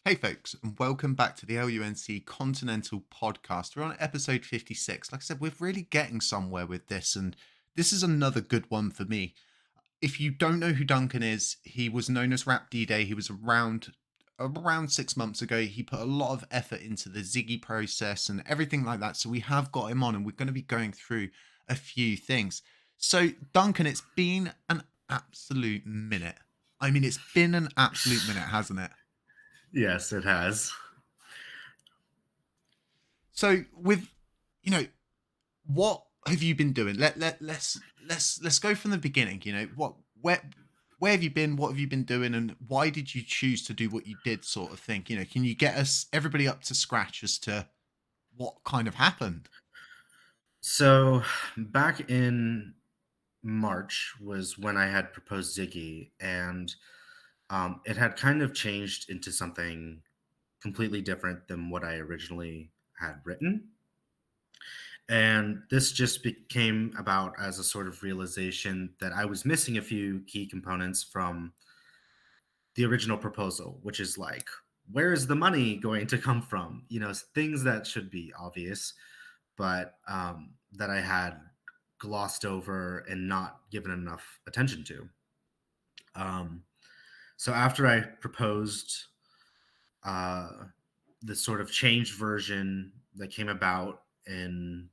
Hey folks, and welcome back to the LUNC Continental podcast. We're on episode 56. Like I said, we're really getting somewhere with this, and this is another good one for me. If you don't know who Duncan is, he was known as Rap DDay. He was around 6 months ago. He put a lot of effort into the Ziggy process and everything like that. So we have got him on, and we're going to be going through a few things. So, Duncan, it's been an absolute minute. I mean, it's been an absolute minute, hasn't it? Yes, it has. So with what have you been doing? Let's go from the beginning. Where have you been? What have you been doing? And why did you choose to do what you did, sort of thing? Can you get us everybody up to scratch as to what kind of happened? So back in March was when I had proposed Ziggy, and it had kind of changed into something completely different than what I originally had written. And this just became about as a sort of realization that I was missing a few key components from the original proposal, which is like, where is the money going to come from? Things that should be obvious, but that I had glossed over and not given enough attention to. Um, so after I proposed uh, the sort of changed version that came about in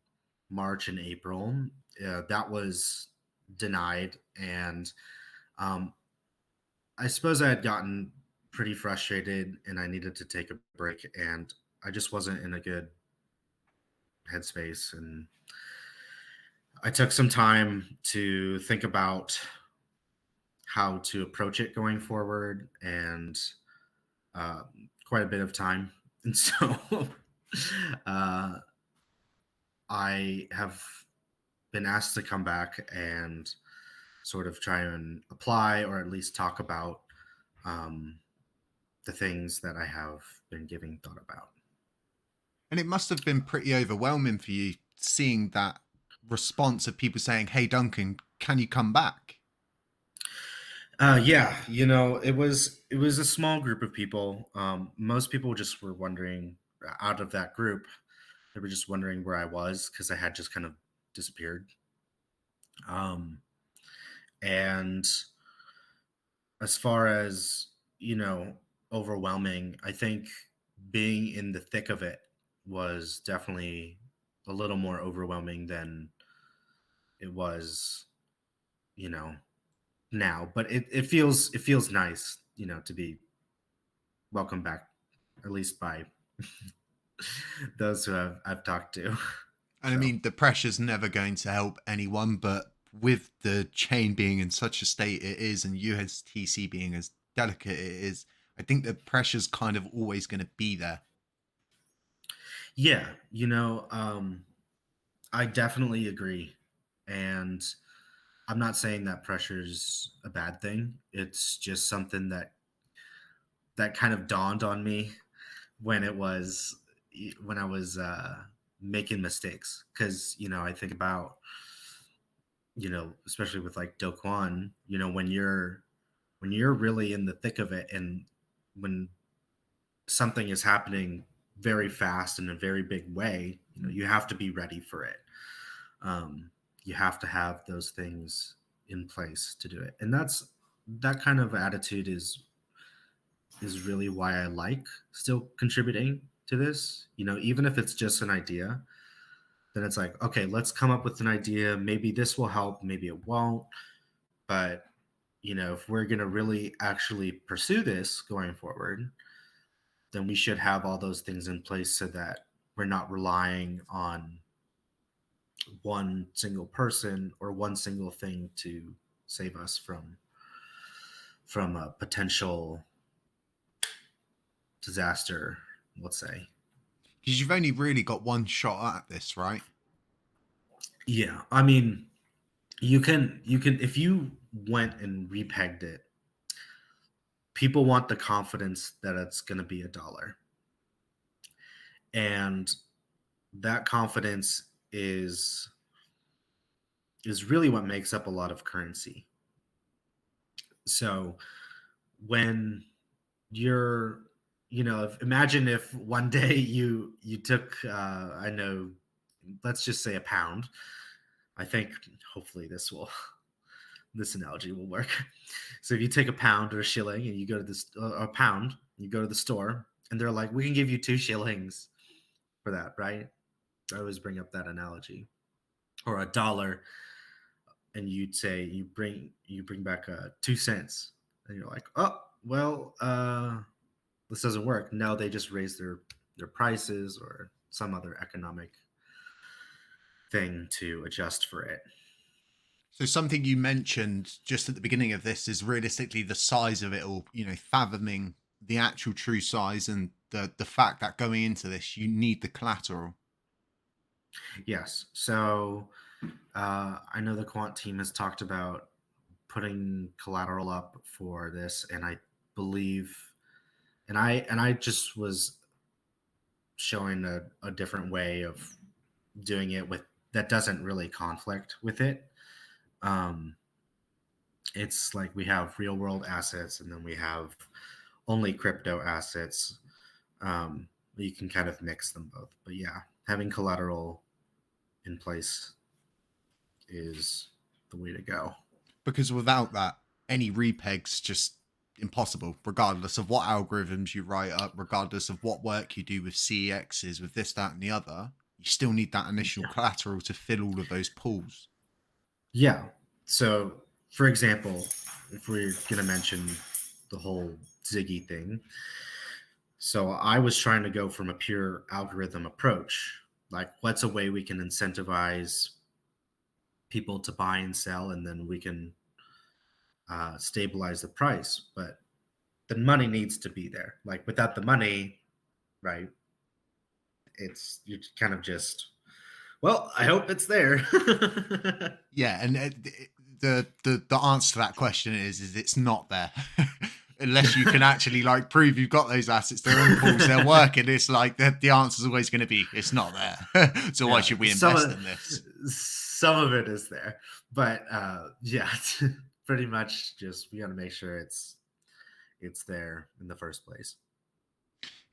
March and April, that was denied. And um, I suppose I had gotten pretty frustrated and I needed to take a break. And I just wasn't in a good headspace. And I took some time to think about how to approach it going forward and quite a bit of time. And so uh, I have been asked to come back and sort of try and apply or at least talk about um, the things that I have been giving thought about. And it must have been pretty overwhelming for you seeing that response of people saying, "Hey, Duncan, can you come back?" Yeah, it was a small group of people. Most people just were wondering out of that group. They were just wondering where I was because I had just kind of disappeared. Um, and as far as overwhelming, I think being in the thick of it was definitely a little more overwhelming than it was, you know, now. But it feels nice, to be welcome back, at least by those who I've talked to. And I So mean, the pressure's never going to help anyone, but with the chain being in such a state it is, and USTC being as delicate it is, I think the pressure's kind of always going to be there. yeah, I definitely agree. And I'm not saying that pressure's a bad thing. It's just something that kind of dawned on me when it was when I was making mistakes. Because I think about especially with like Do Kwon, when you're really in the thick of it, and when something is happening very fast in a very big way, you have to be ready for it. Um, you have to have those things in place to do it, and that kind of attitude is really why I like still contributing to this. Even if it's just an idea, then it's like, okay, let's come up with an idea. Maybe this will help, maybe it won't. But, if we're going to really actually pursue this going forward, then we should have all those things in place so that we're not relying on one single person or one single thing to save us from a potential disaster, let's say. Because you've only really got one shot at this, right? Yeah, I mean, you can if you went and repegged it, people want the confidence that it's going to be a dollar, and that confidence is really what makes up a lot of currency. So when you're imagine if one day you took, I know, let's just say a pound. I think hopefully this analogy will work. So if you take a pound or a shilling and you go to this a pound, you go to the store and they're like, we can give you 2 shillings for that, right? I always bring up that analogy. Or a dollar, and you'd say you bring back 2 cents, and you're like, oh well, this doesn't work. No, they just raise their prices or some other economic thing to adjust for it. So something you mentioned just at the beginning of this is realistically the size of it all, fathoming the actual true size and the fact that going into this, you need the collateral. Yes. So I know the quant team has talked about putting collateral up for this, and I believe, and I just was showing a different way of doing it with that doesn't really conflict with it. Um, it's like we have real world assets and then we have only crypto assets. You can kind of mix them both. But yeah, having collateral in place is the way to go. Because without that, any repeg's just impossible, regardless of what algorithms you write up, regardless of what work you do with CEXs, with this, that, and the other. You still need that initial Yeah. collateral to fill all of those pools. Yeah. So, for example, if we're going to mention the whole Ziggy thing, so I was trying to go from a pure algorithm approach. Like, what's a way we can incentivize people to buy and sell, and then we can stabilize the price? But the money needs to be there. Like, without the money, right? You kind of just, well, I hope it's there. Yeah, and the answer to that question is it's not there. Unless you can actually like prove you've got those assets, they're in pools, they're working. It's like the answer is always going to be it's not there. So why Yeah, should we invest in this? some of it is there, but yeah, pretty much just we got to make sure it's there in the first place.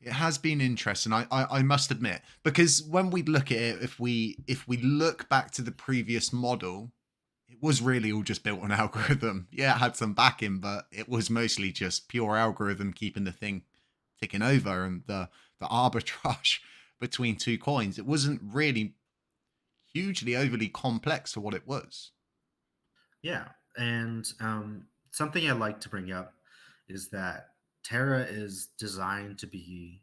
It has been interesting. I must admit, because when we look at it, if we look back to the previous model, it was really all just built on algorithm. Yeah, it had some backing, but it was mostly just pure algorithm keeping the thing ticking over, and the arbitrage between two coins. It wasn't really hugely overly complex for what it was. Yeah, and something I like to bring up is that Terra is designed to be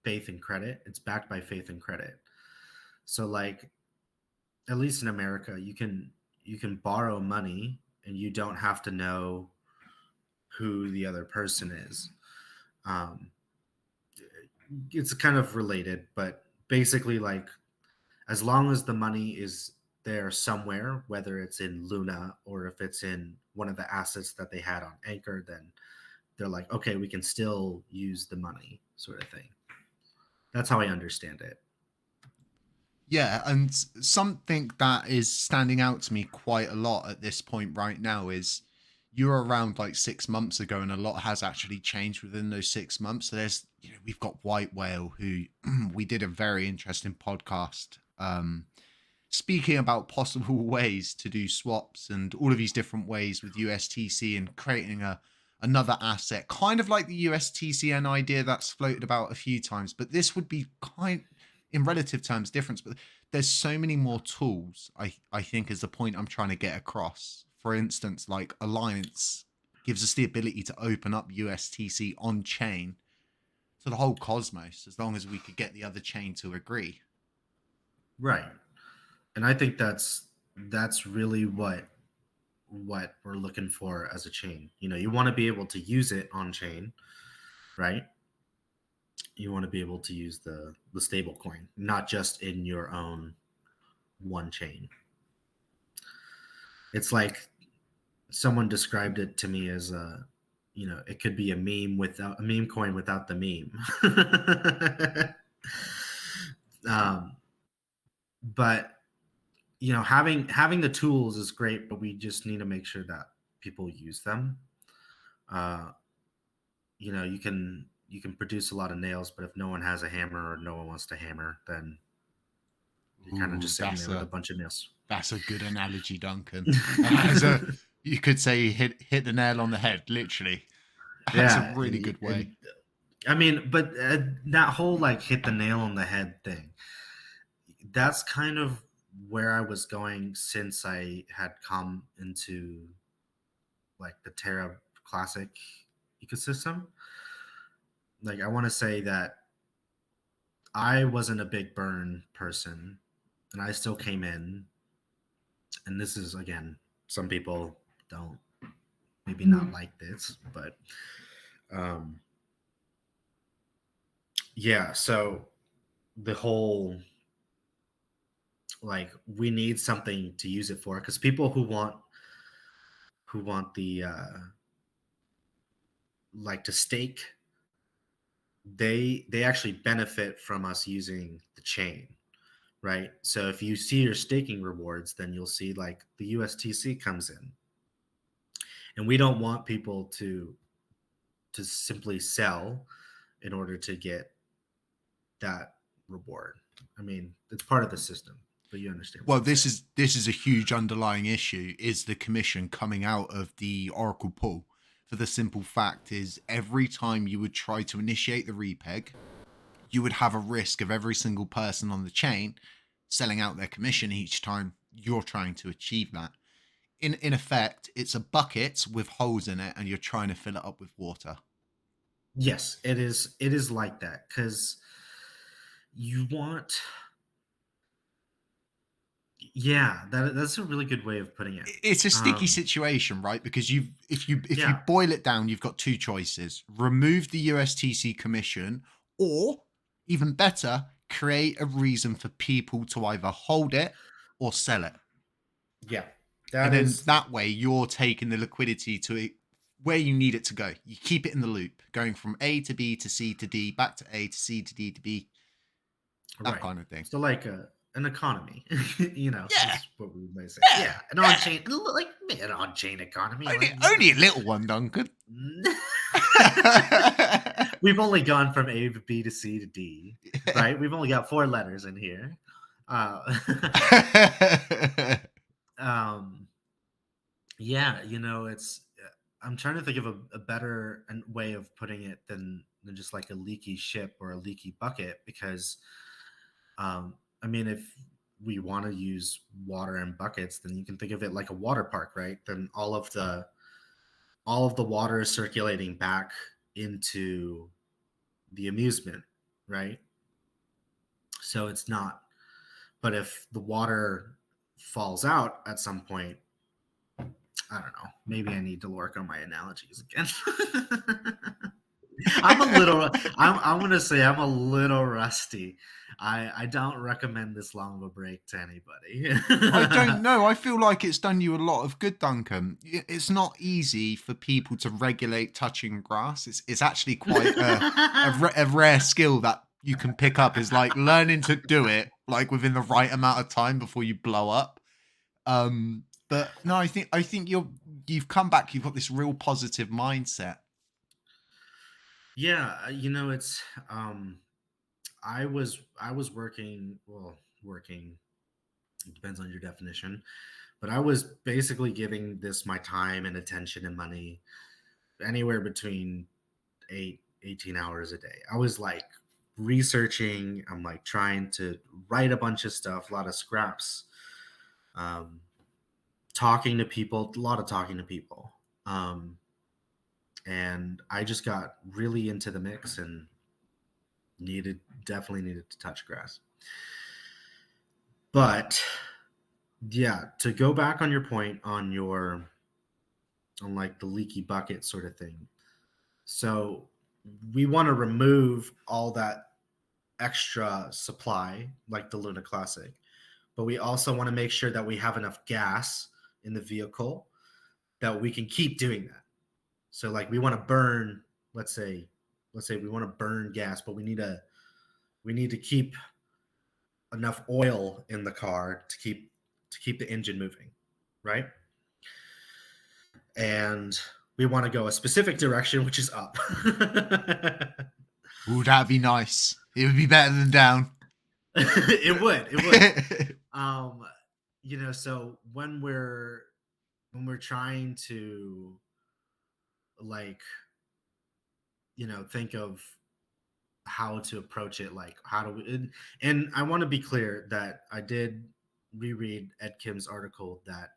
faith and credit. It's backed by faith and credit. So, like, at least in America, you can borrow money and you don't have to know who the other person is. Um, it's kind of related, but basically, like, as long as the money is there somewhere, whether it's in Luna or if it's in one of the assets that they had on Anchor, then they're like, okay, we can still use the money, sort of thing. That's how I understand it. Yeah, and something that is standing out to me quite a lot at this point right now is you were around like 6 months ago, and a lot has actually changed within those 6 months. So we've got White Whale, who we did a very interesting podcast speaking about possible ways to do swaps and all of these different ways with USTC and creating another asset, kind of like the USTCN idea that's floated about a few times. But this would be in relative terms, different. But there's so many more tools, I think is the point I'm trying to get across. For instance, like Alliance gives us the ability to open up USTC on chain to the whole cosmos, as long as we could get the other chain to agree. Right. And I think that's really what we're looking for as a chain. You want to be able to use it on chain, right? You want to be able to use the stable coin, not just in your own one chain. It's like someone described it to me as it could be a meme without a meme coin without the meme. um, but having the tools is great, but we just need to make sure that people use them. uh, you can you can produce a lot of nails, but if no one has a hammer or no one wants to hammer, then you're kind of Ooh, just sitting there with a bunch of nails. that's a good analogy, Duncan. As a you could say you hit the nail on the head, literally. That's a Yeah, really good way. and I mean, but that whole like hit the nail on the head thing, that's kind of where I was going since I had come into like the Terra Classic ecosystem. Like I want to say that I wasn't a big burn person, and I still came in. And this is again, some people don't maybe not like this, but um, yeah. So the whole like we need something to use it for because people who want the like to stake, they actually benefit from us using the chain, right? So if you see your staking rewards, then you'll see like the USTC comes in, and we don't want people to simply sell in order to get that reward. I mean, it's part of the system, but you understand what Well, I'm saying. this is a huge underlying issue, is the commission coming out of the Oracle pool. For the simple fact is every time you would try to initiate the repeg, you would have a risk of every single person on the chain selling out their commission each time you're trying to achieve that. In effect, it's a bucket with holes in it and you're trying to fill it up with water. Yes, it is. It is like that because you want. Yeah, that's a really good way of putting it. It's a sticky Um, situation, right? Because if you yeah, boil it down, you've got two choices: remove the USTC commission, or even better, create a reason for people to either hold it or sell it. yeah, And that then is that way you're taking the liquidity to where you need it to go. You keep it in the loop, going from A to B to C to D, back to A to C to D to B, that right. kind of thing. So like an economy, Yeah, is what we might say. yeah. Yeah, an Yeah. on-chain, like an on-chain economy, like Only a little one, Duncan. We've only gone from A to B to C to D, right? We've only got 4 letters in here. Uh, um, yeah, it's. I'm trying to think of a better way of putting it than just like a leaky ship or a leaky bucket, because, I mean, if we want to use water in buckets, then you can think of it like a water park, right? Then all of the water is circulating back into the amusement, right? So it's not. But if the water falls out at some point, I don't know. Maybe I need to work on my analogies again. I'm a little. I'm going to say I'm a little rusty. I don't recommend this long of a break to anybody. I don't know. I feel like it's done you a lot of good, Duncan. It's not easy for people to regulate touching grass. It's actually quite a rare skill that you can pick up. Is like learning to do it like within the right amount of time before you blow up. But no, I think you've come back. You've got this real positive mindset. Yeah, it's. I was working. Well, working. It depends on your definition, but I was basically giving this my time and attention and money anywhere between 18 hours a day. I was like researching, I'm like trying to write a bunch of stuff, a lot of scraps, um, talking to people, a lot of talking to people. And I just got really into the mix and definitely needed to touch grass. But yeah, to go back on your point on like the leaky bucket sort of thing. So we want to remove all that extra supply like the Luna Classic, but we also want to make sure that we have enough gas in the vehicle that we can keep doing that. So like we want to burn, let's say we want to burn gas, but we need to keep enough oil in the car to keep the engine moving, right? And we want to go a specific direction, which is up. Ooh, that'd be nice. It would be better than down. It would. Um, so when we're trying to, like, think of how to approach it, like how do we, and I want to be clear that I did reread Ed Kim's article, that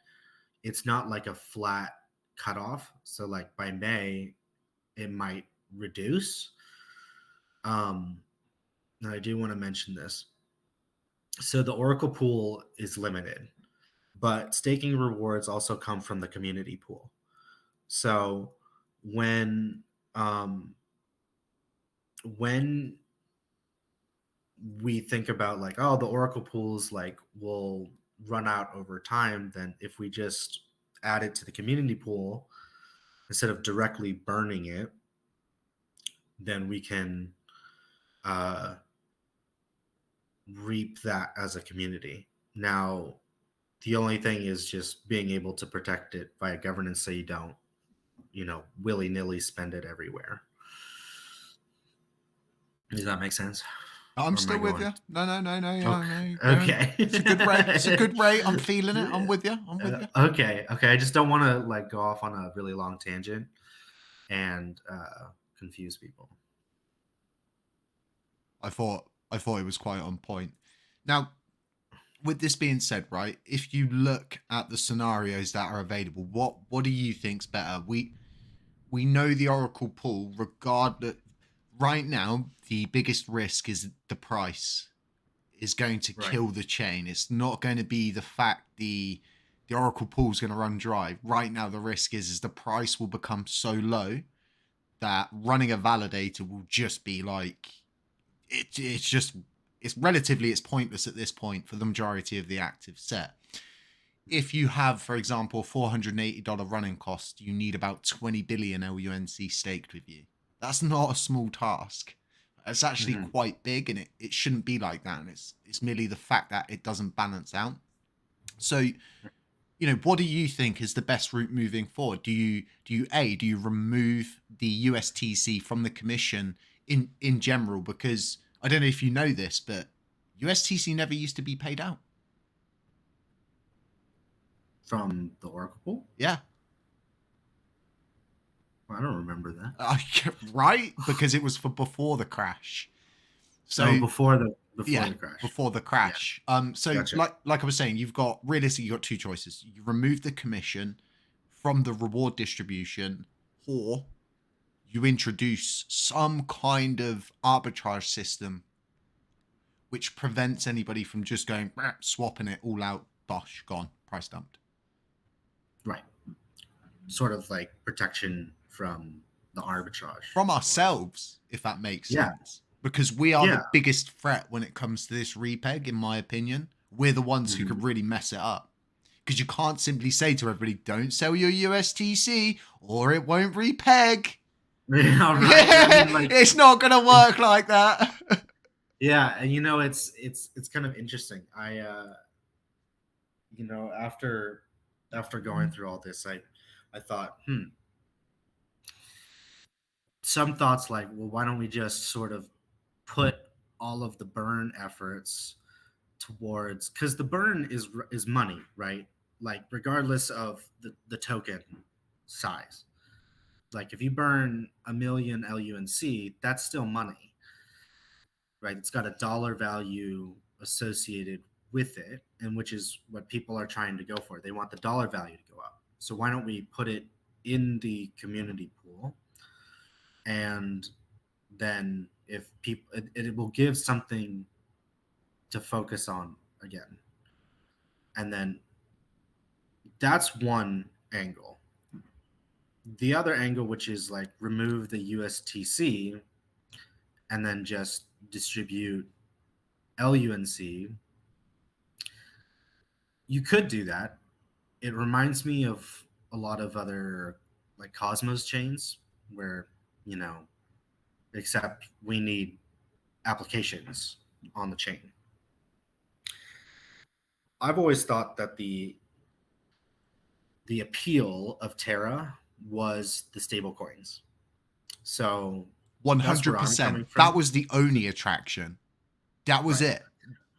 it's not like a flat cutoff. So like by May, it might reduce. Now I do want to mention this. So the Oracle pool is limited, but staking rewards also come from the community pool. So when um, when we think about like, oh, the Oracle pools like will run out over time, then if we just add it to the community pool instead of directly burning it, then we can uh, reap that as a community. Now, the only thing is just being able to protect it via governance so you don't, willy nilly spend it everywhere. Does that make sense? I'm Or am I still with going? you. No, no, no, no, no, Okay. no. Go. Okay. It's a good rate. It's a good rate. I'm feeling it. I'm with you. I'm with you. Okay. Okay. I just don't want to like go off on a really long tangent and confuse people. I thought it was quite on point. Now, with this being said, right, if you look at the scenarios that are available, what do you think's better? We know the Oracle pool, regardless. Right now, the biggest risk is the price is going to Right. kill the chain. It's not going to be the fact the Oracle pool is going to run dry. Right now, the risk is the price will become so low that running a validator will just be like it's pointless at this point for the majority of the active set. If you have, for example, a $480 running cost, you need about 20 billion LUNC staked with you. That's not a small task. It's actually Mm-hmm. quite big, and it shouldn't be like that. And it's merely the fact that it doesn't balance out. So, what do you think is the best route moving forward? Do you remove the USTC from the commission in general? Because I don't know if you know this, but USTC never used to be paid out. From the Oracle pool? Yeah. Well, I don't remember that. Right? Because it was for before the crash. So Oh, before the yeah, crash. before the Yeah. crash. So Gotcha. like I was saying, you've got two choices. You remove the commission from the reward distribution, or you introduce some kind of arbitrage system which prevents anybody from just going swapping it all out, bosh, gone, price dumped. Right. Sort of like protection from the arbitrage. From ourselves, if that makes Yeah. sense. Because we are Yeah. the biggest threat when it comes to this repeg, in my opinion. We're the ones who Mhm. could really mess it up. Because you can't simply say to everybody, don't sell your USTC or it won't repeg. Yeah, right. I mean, like, It's not going to work like that. yeah, and it's kind of interesting. After going through all this, I thought, some thoughts like, well, why don't we just sort of put all of the burn efforts towards, because the burn is money, right? Like regardless of the token size. Like if you burn 1,000,000 LUNC, that's still money, right? It's got a dollar value associated with it, and which is what people are trying to go for. They want the dollar value to go up. So why don't we put it in the community pool, and then if people, it will give something to focus on again. And then that's one angle. The other angle, which is like remove the USTC and then just distribute LUNC, you could do that. It reminds me of a lot of other like Cosmos chains where, except we need applications on the chain. I've always thought that the appeal of Terra was the stable coins. So That's where I'm 100%. coming That from. was the only attraction. That was Right. it.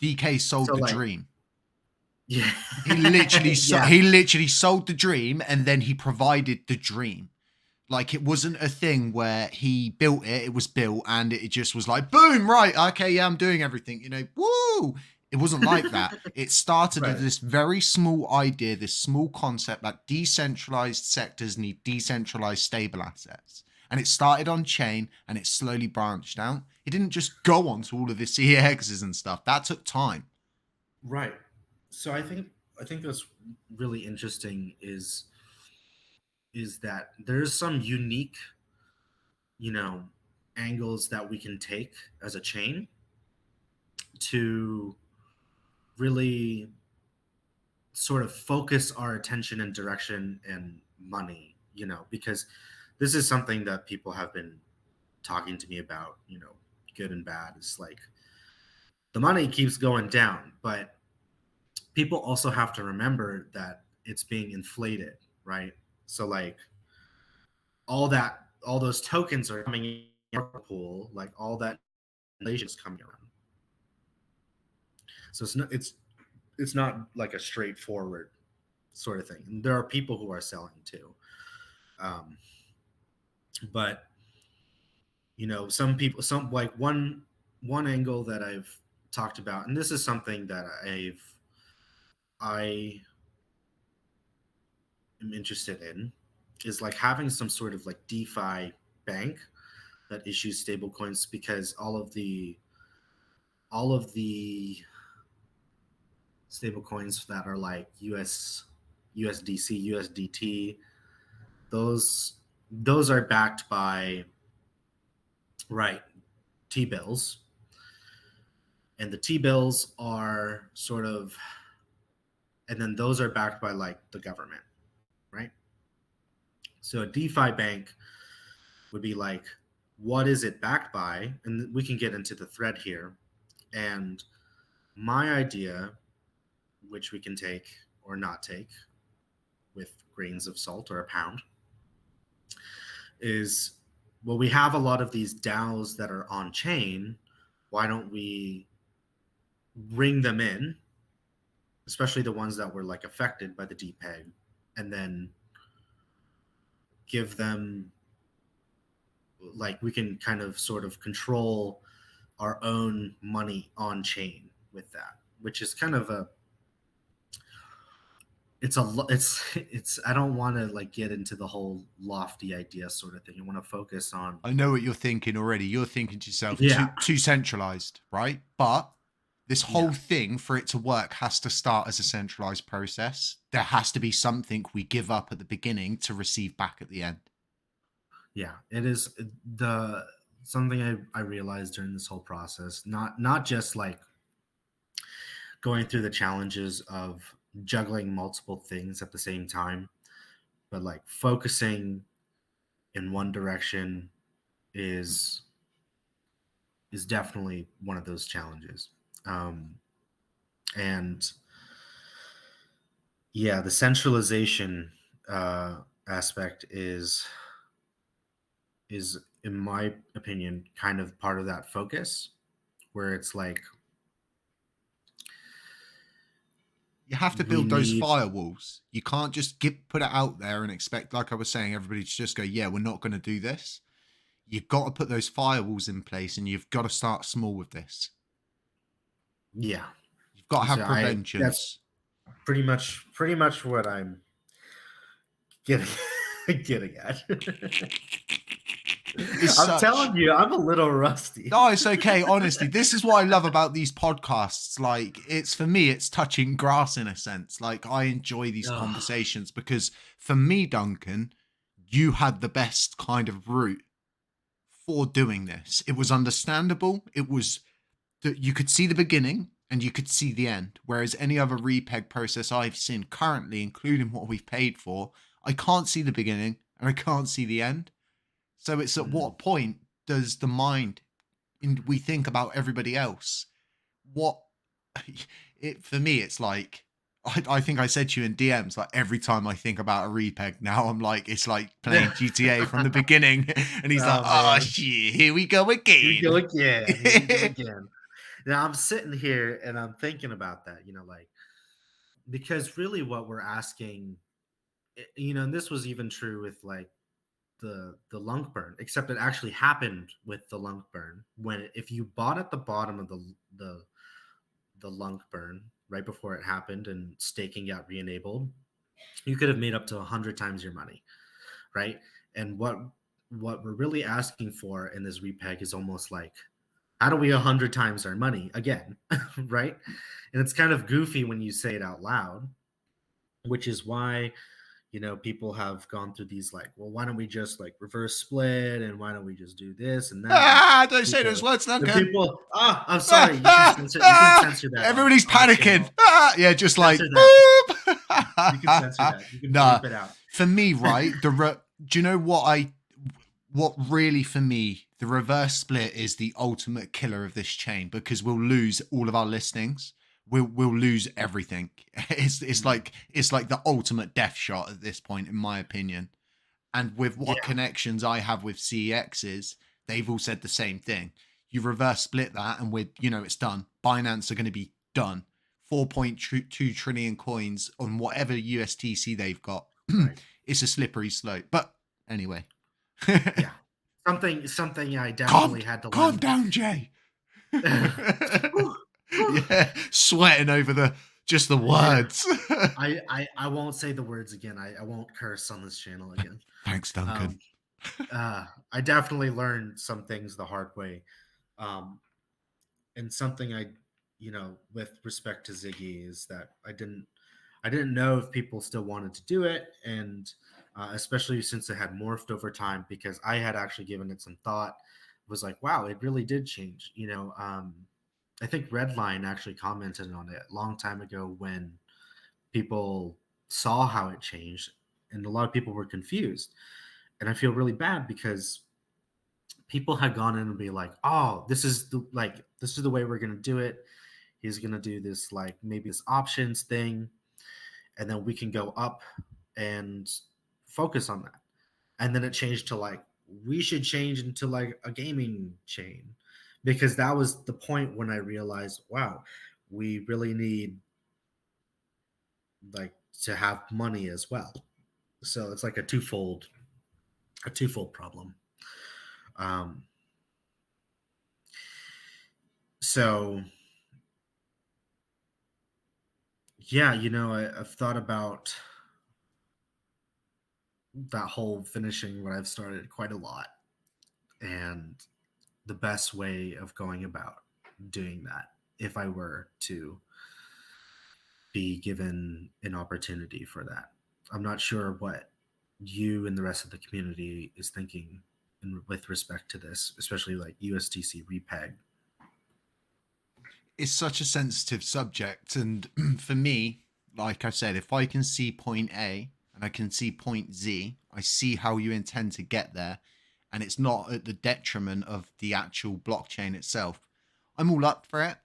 DK sold So the like, dream. yeah, He yeah, literally sold the dream, and then he provided the dream. Like, it wasn't a thing where he built it, it was built, and it just was like, boom, right, okay, yeah, I'm doing everything, you know, woo. It wasn't like that. It started with right, this very small idea, this small concept that decentralized sectors need decentralized stable assets. And it started on chain and it slowly branched out. It didn't just go on to all of the CEXs and stuff. That took time. right. So I think what's really interesting is that there's some unique, you know, angles that we can take as a chain to really sort of focus our attention and direction and money, because this is something that people have been talking to me about, good and bad. It's like the money keeps going down, but people also have to remember that it's being inflated, right? So like all those tokens are coming in the pool, like all that inflation is coming around. So it's not like a straightforward sort of thing. And there are people who are selling too. Um, but some people, some like one angle that I've talked about, and this is something that I am interested in, is like having some sort of like DeFi bank that issues stable coins, because all of the stable coins that are like USDC, USDT, those are backed by, right, T bills, and the T bills are sort of, and then those are backed by like the government, right? So a DeFi bank would be like, what is it backed by? And we can get into the thread here. And my idea, which we can take or not take with grains of salt or a pound, is, well, we have a lot of these DAOs that are on chain. Why don't we bring them in, especially the ones that were like affected by the DPEG, and then give them, like, we can kind of sort of control our own money on chain with that, which is kind of a, it's I don't want to like get into the whole lofty idea sort of thing. I want to focus on, I know what you're thinking already. You're thinking to yourself, yeah, too centralized, right? But this yeah, whole thing, for it to work, has to start as a centralized process. There has to be something we give up at the beginning to receive back at the end. yeah. It is the something I realized during this whole process, not just like going through the challenges of juggling multiple things at the same time, but like focusing in one direction is is definitely one of those challenges. Um, and yeah, the centralization aspect is in my opinion kind of part of that focus, where it's like You have to we build those need, firewalls. You can't just put it out there and expect, like I was saying, everybody to just go, yeah, we're not going to do this. You've got to put those firewalls in place, and you've got to start small with this. yeah. You've got to So have I that's preventions. pretty much what I'm getting getting at. It's I'm such telling you, I'm a little rusty. No, it's okay. Honestly, this is what I love about these podcasts. Like, it's for me, it's touching grass in a sense. Like, I enjoy these Ugh. conversations because for me, Duncan, you had the best kind of route for doing this. It was understandable. It was that you could see the beginning and you could see the end. Whereas any other repeg process I've seen currently, including what we've paid for, I can't see the beginning and I can't see the end. So it's at Mm. what point does the mind we think about everybody else? What it for me, it's like, I think I said to you in DMs, like every time I think about a repeg now, I'm like, it's like playing GTA from the beginning. And he's like, Oh oh man, shit, here we go here we go again. again. Here we go again. Now I'm sitting here and I'm thinking about that, like because really what we're asking, and this was even true with like the lunk burn, except it actually happened with the lunk burn when if you bought at the bottom of the lunk burn right before it happened and staking got re-enabled, you could have made up to 100 times your money, right? And what we're really asking for in this repeg is almost like, how do we 100 times our money again? Right? And it's kind of goofy when you say it out loud, which is why people have gone through these like, well, why don't we just like reverse split, and why don't we just do this and that? And Don't say those people, words, the Lunc. people, I'm sorry, you can censor that Everybody's on the panicking. channel. Yeah, just like Censor that. You can censor boop. that. You can Nah, bleep it out. for me, right? Do you know what really for me, the reverse split is the ultimate killer of this chain because we'll lose all of our listings. We'll lose everything. It's like the ultimate death shot at this point, in my opinion. And with what Yeah, connections I have with CEXs, they've all said the same thing. You reverse split that, and it's done. Binance are going to be done. 4.2 trillion coins on whatever USTC they've got. right. It's a slippery slope. But anyway, Yeah. Something I calm, definitely had to calm learn. down, Jay. Whew, whew. Yeah, sweating over just the Yeah. words. I won't say the words again. I won't curse on this channel again. Thanks, Duncan. Um, I definitely learned some things the hard way. Um, and something with respect to Ziggy is that I didn't know if people still wanted to do it, and especially since it had morphed over time, because I had actually given it some thought. Was like, wow, it really did change. I think Redline actually commented on it a long time ago when people saw how it changed, and a lot of people were confused. And I feel really bad because people had gone in and be like, "Oh, this is the way we're gonna do it. He's gonna do this like maybe this options thing, and then we can go up and focus on that." And then it changed to like we should change into like a gaming chain, because that was the point when I realized, wow, we really need like to have money as well. So it's like a twofold problem. Um, so yeah, I've thought about that whole finishing what I've started quite a lot, and the best way of going about doing that if I were to be given an opportunity for that. I'm not sure what you and the rest of the community is thinking with respect to this, especially like USTC repeg. It's such a sensitive subject, and for me, like I said, if I can see point A and I can see point Z, I see how you intend to get there, and it's not at the detriment of the actual blockchain itself. I'm all up for it.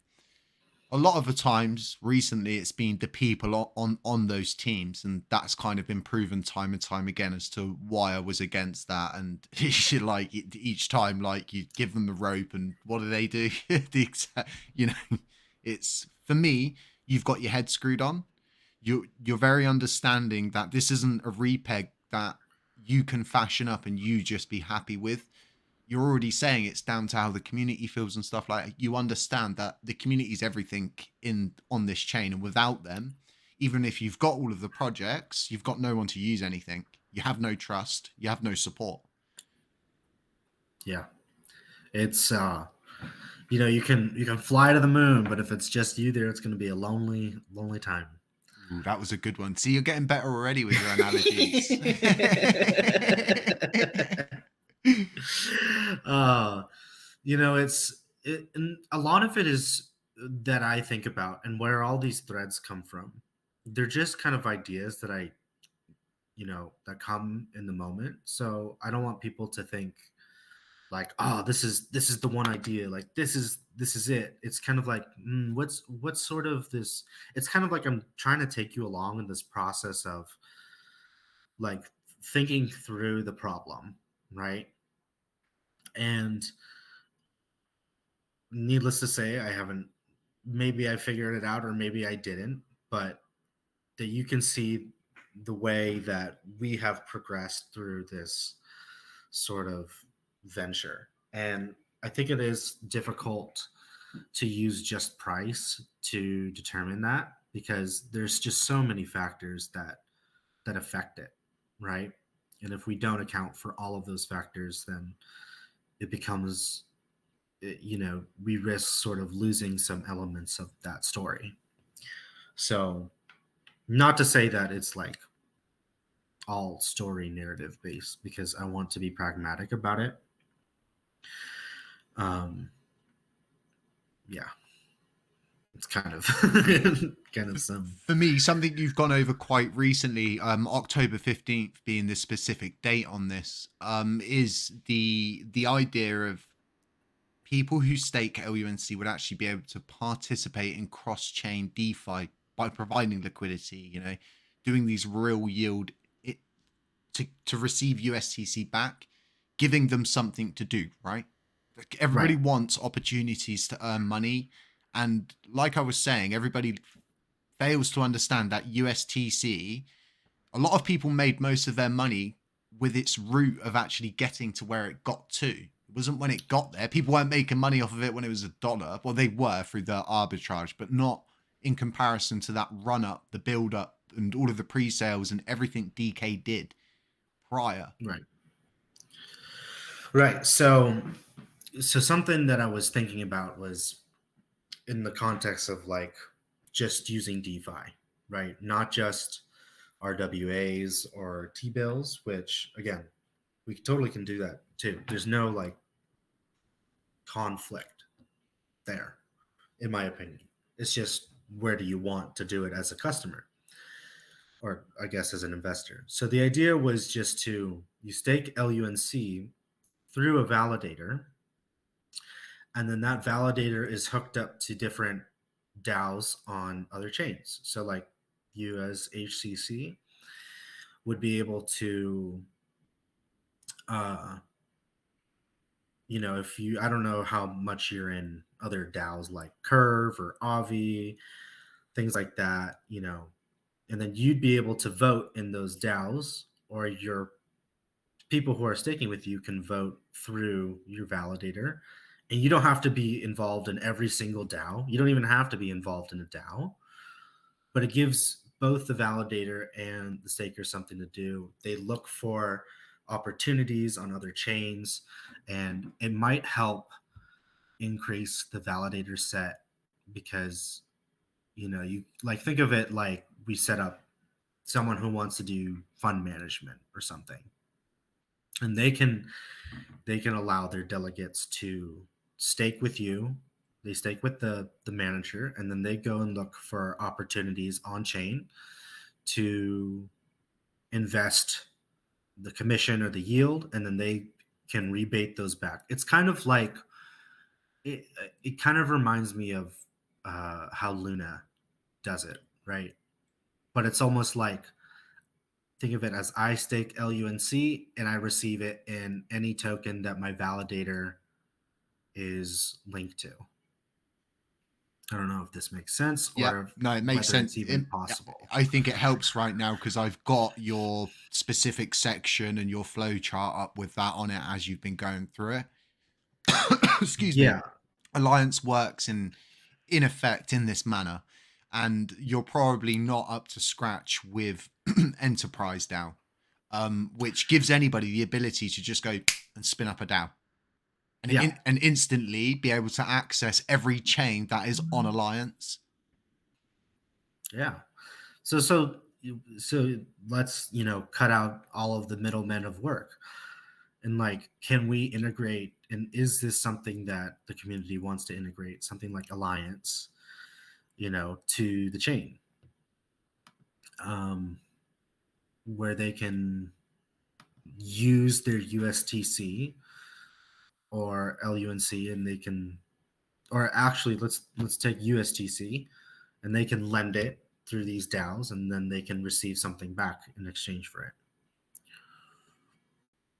A lot of the times recently it's been the people on those teams, and that's kind of been proven time and time again as to why I was against that. And like each time, like you give them the rope, and what do they do? The exact, it's for me, you've got your head screwed on. You're very understanding that this isn't a repeg that you can fashion up and you just be happy with. You're already saying it's down to how the community feels and stuff. Like, you understand that the community is everything in on this chain, and without them, even if you've got all of the projects, you've got no one to use anything. You have no trust, you have no support. Yeah, it's you can fly to the moon, but if it's just you there, it's going to be a lonely, lonely time. Ooh, that was a good one. See, you're getting better already with your analogies. uh, and a lot of it is that I think about, and where all these threads come from. They're just kind of ideas that that come in the moment. So I don't want people to think like, oh, this is the one idea, like this is it. It's kind of like, what's sort of this. It's kind of like I'm trying to take you along in this process of like thinking through the problem, right? And needless to say, I haven't, maybe I figured it out or maybe I didn't, but that you can see the way that we have progressed through this sort of venture. And I think it is difficult to use just price to determine that, because there's just so many factors that affect it, right? And if we don't account for all of those factors, then it becomes, we risk sort of losing some elements of that story. So, not to say that it's like all story narrative based, because I want to be pragmatic about it. Um, yeah, it's kind of kind of some. For me, something you've gone over quite recently, October 15th being the specific date on this, is the idea of people who stake LUNC would actually be able to participate in cross-chain DeFi by providing liquidity, doing these real yield to receive USTC back, giving them something to do, right? Like everybody Right. wants opportunities to earn money. And like I was saying, everybody fails to understand that USTC, a lot of people made most of their money with its route of actually getting to where it got to. It wasn't when it got there. People weren't making money off of it when it was $1. Well, they were through the arbitrage, but not in comparison to that run up, the build up, and all of the pre sales and everything DK did prior. Right. Right. So something that I was thinking about was in the context of like just using DeFi, right? Not just RWAs or T bills, which again, we totally can do that too. There's no like conflict there, in my opinion. It's just where do you want to do it as a customer, or I guess as an investor. So the idea was just to you stake LUNC through a validator, and then that validator is hooked up to different DAOs on other chains. So like you as HCC would be able to, uh, if you, I don't know how much you're in other DAOs like Curve or Avi, things like that, and then you'd be able to vote in those DAOs, or your people who are staking with you can vote through your validator. And you don't have to be involved in every single DAO. You don't even have to be involved in a DAO, but it gives both the validator and the staker something to do. They look for opportunities on other chains, and it might help increase the validator set, because you like think of it like we set up someone who wants to do fund management or something, and they can allow their delegates to stake with you. They stake with the manager, and then they go and look for opportunities on chain to invest the commission or the yield, and then they can rebate those back. It's kind of like it. It kind of reminds me of how Luna does it, right? But it's almost like, think of it as I stake LUNC and I receive it in any token that my validator is linked to. I don't know if this makes sense, Yeah, or no, it makes whether sense. it's even possible. I think it helps right now because I've got your specific section and your flow chart up with that on it as you've been going through it. Excuse me. Yeah, Alliance works in effect in this manner, and you're probably not up to scratch with Enterprise DAO, which gives anybody the ability to just go and spin up a DAO and yeah, and instantly be able to access every chain that is on Alliance. yeah. So let's cut out all of the middlemen of work, and like, can we integrate? And is this something that the community wants to integrate? Something like Alliance, to the chain, um, where they can use their USTC or LUNC, and they can, or actually let's take USTC, and they can lend it through these DAOs, and then they can receive something back in exchange for it.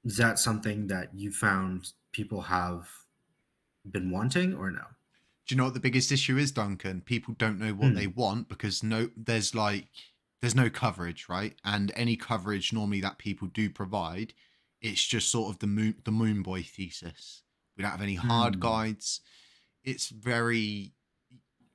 Is that something that you found people have been wanting, or no? Do you know what the biggest issue is, Duncan? People don't know what they want because there's no coverage, right? And any coverage normally that people do provide, it's just sort of the moon boy thesis. We don't have any hard guides. It's very,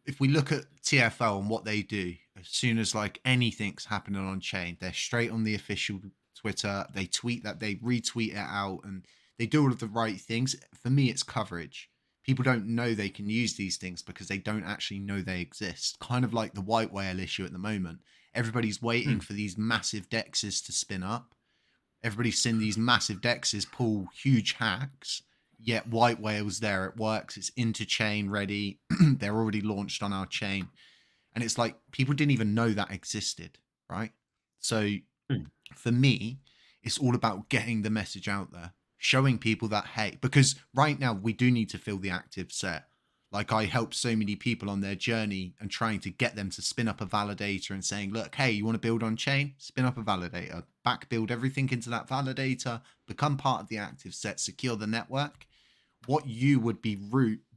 if we look at TFL and what they do, as soon as like anything's happening on chain, they're straight on the official Twitter. They tweet that, they retweet it out, and they do all of the right things. For me, it's coverage. People don't know they can use these things because they don't actually know they exist. Kind of like the white whale issue at the moment. Everybody's waiting for these massive dexes to spin up. Everybody's seen these massive dexes pull huge hacks. Yet white whale's there, it works, it's interchain ready. They're already launched on our chain. And it's like people didn't even know that existed, right? So for me, it's all about getting the message out there, showing people that, hey, because right now we do need to fill the active set. Like I helped so many people on their journey and trying to get them to spin up a validator and saying, look, hey, you want to build on chain? Spin up a validator, back build everything into that validator, become part of the active set, secure the network. What you would be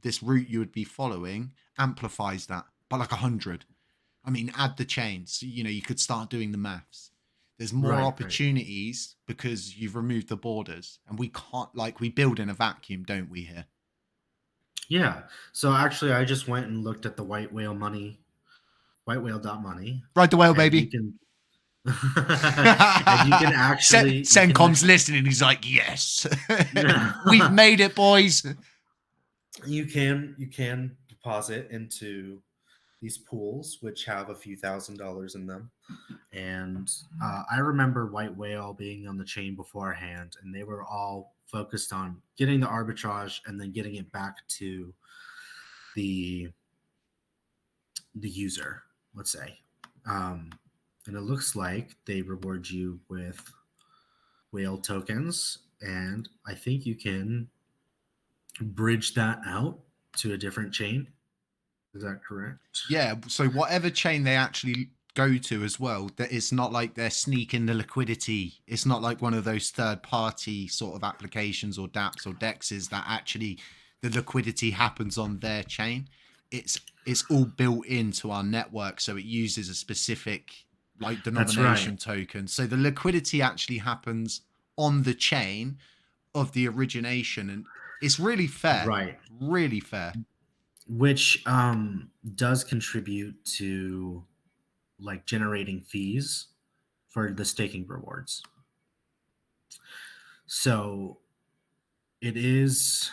this route you would be following amplifies that by like 100. I mean, add the chains, you could start doing the maths. There's more opportunities because you've removed the borders, and we can't, like, we build in a vacuum, don't we here? Yeah. So actually, I just went and looked at the white whale money, whitewhale.money. Ride the whale, And baby. you can and you can actually Sencom's listening. He's like, yes, we've made it, boys. You can deposit into these pools, which have a few $1,000s in them. And I remember White Whale being on the chain beforehand, and they were all focused on getting the arbitrage and then getting it back to the user, let's say. And it looks like they reward you with whale tokens, and I think you can bridge that out to a different chain. Is that correct? Yeah. So whatever chain they actually go to as well, that it's not like they're sneaking the liquidity. It's not like one of those third party sort of applications or dApps or DEXs that actually the liquidity happens on their chain. It's all built into our network, so it uses a specific like denomination token. So the liquidity actually happens on the chain of the origination, and it's really fair. Really fair. Which does contribute to like generating fees for the staking rewards. So it is,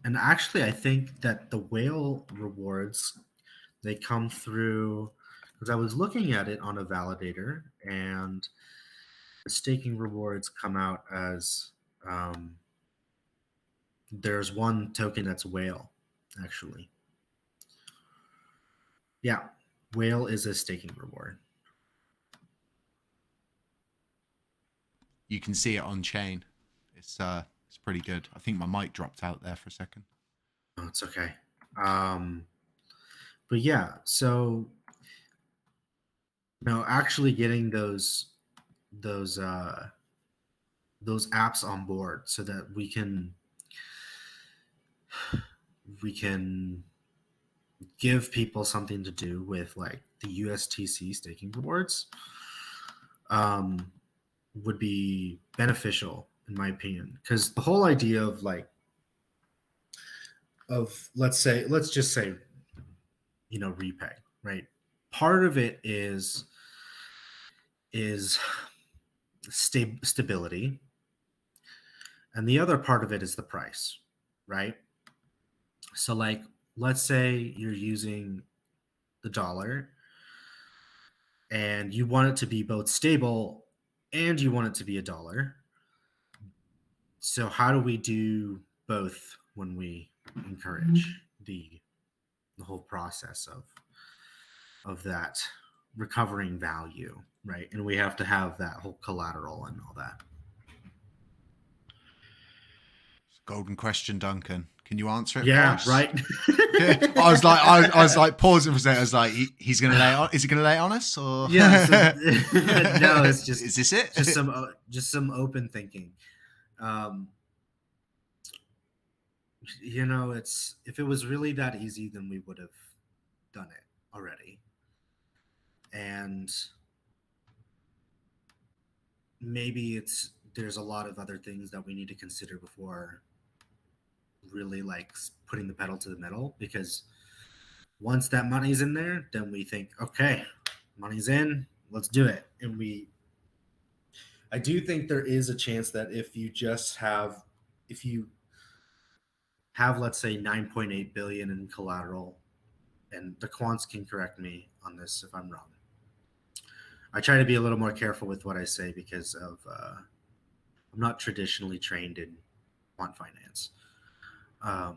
and actually I think that the whale rewards, they come through, because I was looking at it on a validator, and the staking rewards come out as there's one token that's whale, actually. Yeah, whale is a staking reward. You can see it on chain. It's pretty good. I think my mic dropped out there for a second. Oh, it's okay. But yeah, so actually getting those apps on board so that we can give people something to do with like the USTC staking rewards would be beneficial in my opinion, because the whole idea of let's just say Repeg, right? Part of it is stability, and the other part of it is the price, right? So like, let's say you're using the dollar and you want it to be both stable and you want it to be a dollar. So how do we do both when we encourage the whole process of that recovering value, right? And we have to have that whole collateral and all that. Golden question, Duncan. Can you answer it for Yeah, us? right. Yeah. I was like pausing for a second. I was like, he's gonna lay it on. Is he gonna lay it on us or? Yeah, so no, it's Is this it? just some open thinking. Um, it's if it was really that easy, then we would have done it already. And maybe there's a lot of other things that we need to consider before really like putting the pedal to the metal, because once that money's in there, then we think, okay, money's in, let's do it. And I do think there is a chance that if you have, let's say, 9.8 billion in collateral, and the quants can correct me on this if I'm wrong. I try to be a little more careful with what I say because of I'm not traditionally trained in quant finance. So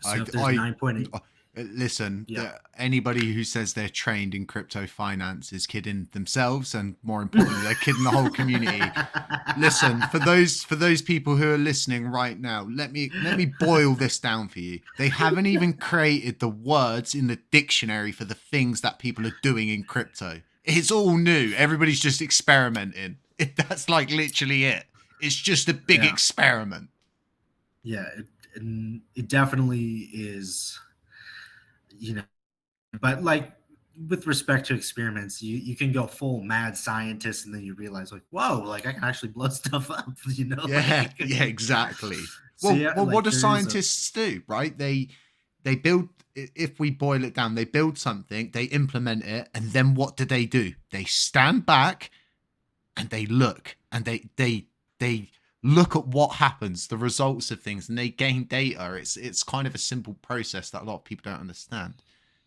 if there's 9.8, listen, yeah. Anybody who says they're trained in crypto finance is kidding themselves, and more importantly, they're kidding the whole community. Listen, for those people who are listening right now, let me boil this down for you. They haven't even created the words in the dictionary for the things that people are doing in crypto. It's all new. Everybody's just experimenting. That's like literally it. It's just a big experiment. Yeah, it definitely is, but like with respect to experiments, you can go full mad scientist and then you realize like, whoa, like I can actually blow stuff up, Yeah, like, yeah, exactly. So, well, yeah, well, like, what do scientists do, right? They build, if we boil it down, they build something, they implement it, and then what do? They stand back and they look, and they look at what happens, the results of things, and they gain data. It's kind of a simple process that a lot of people don't understand.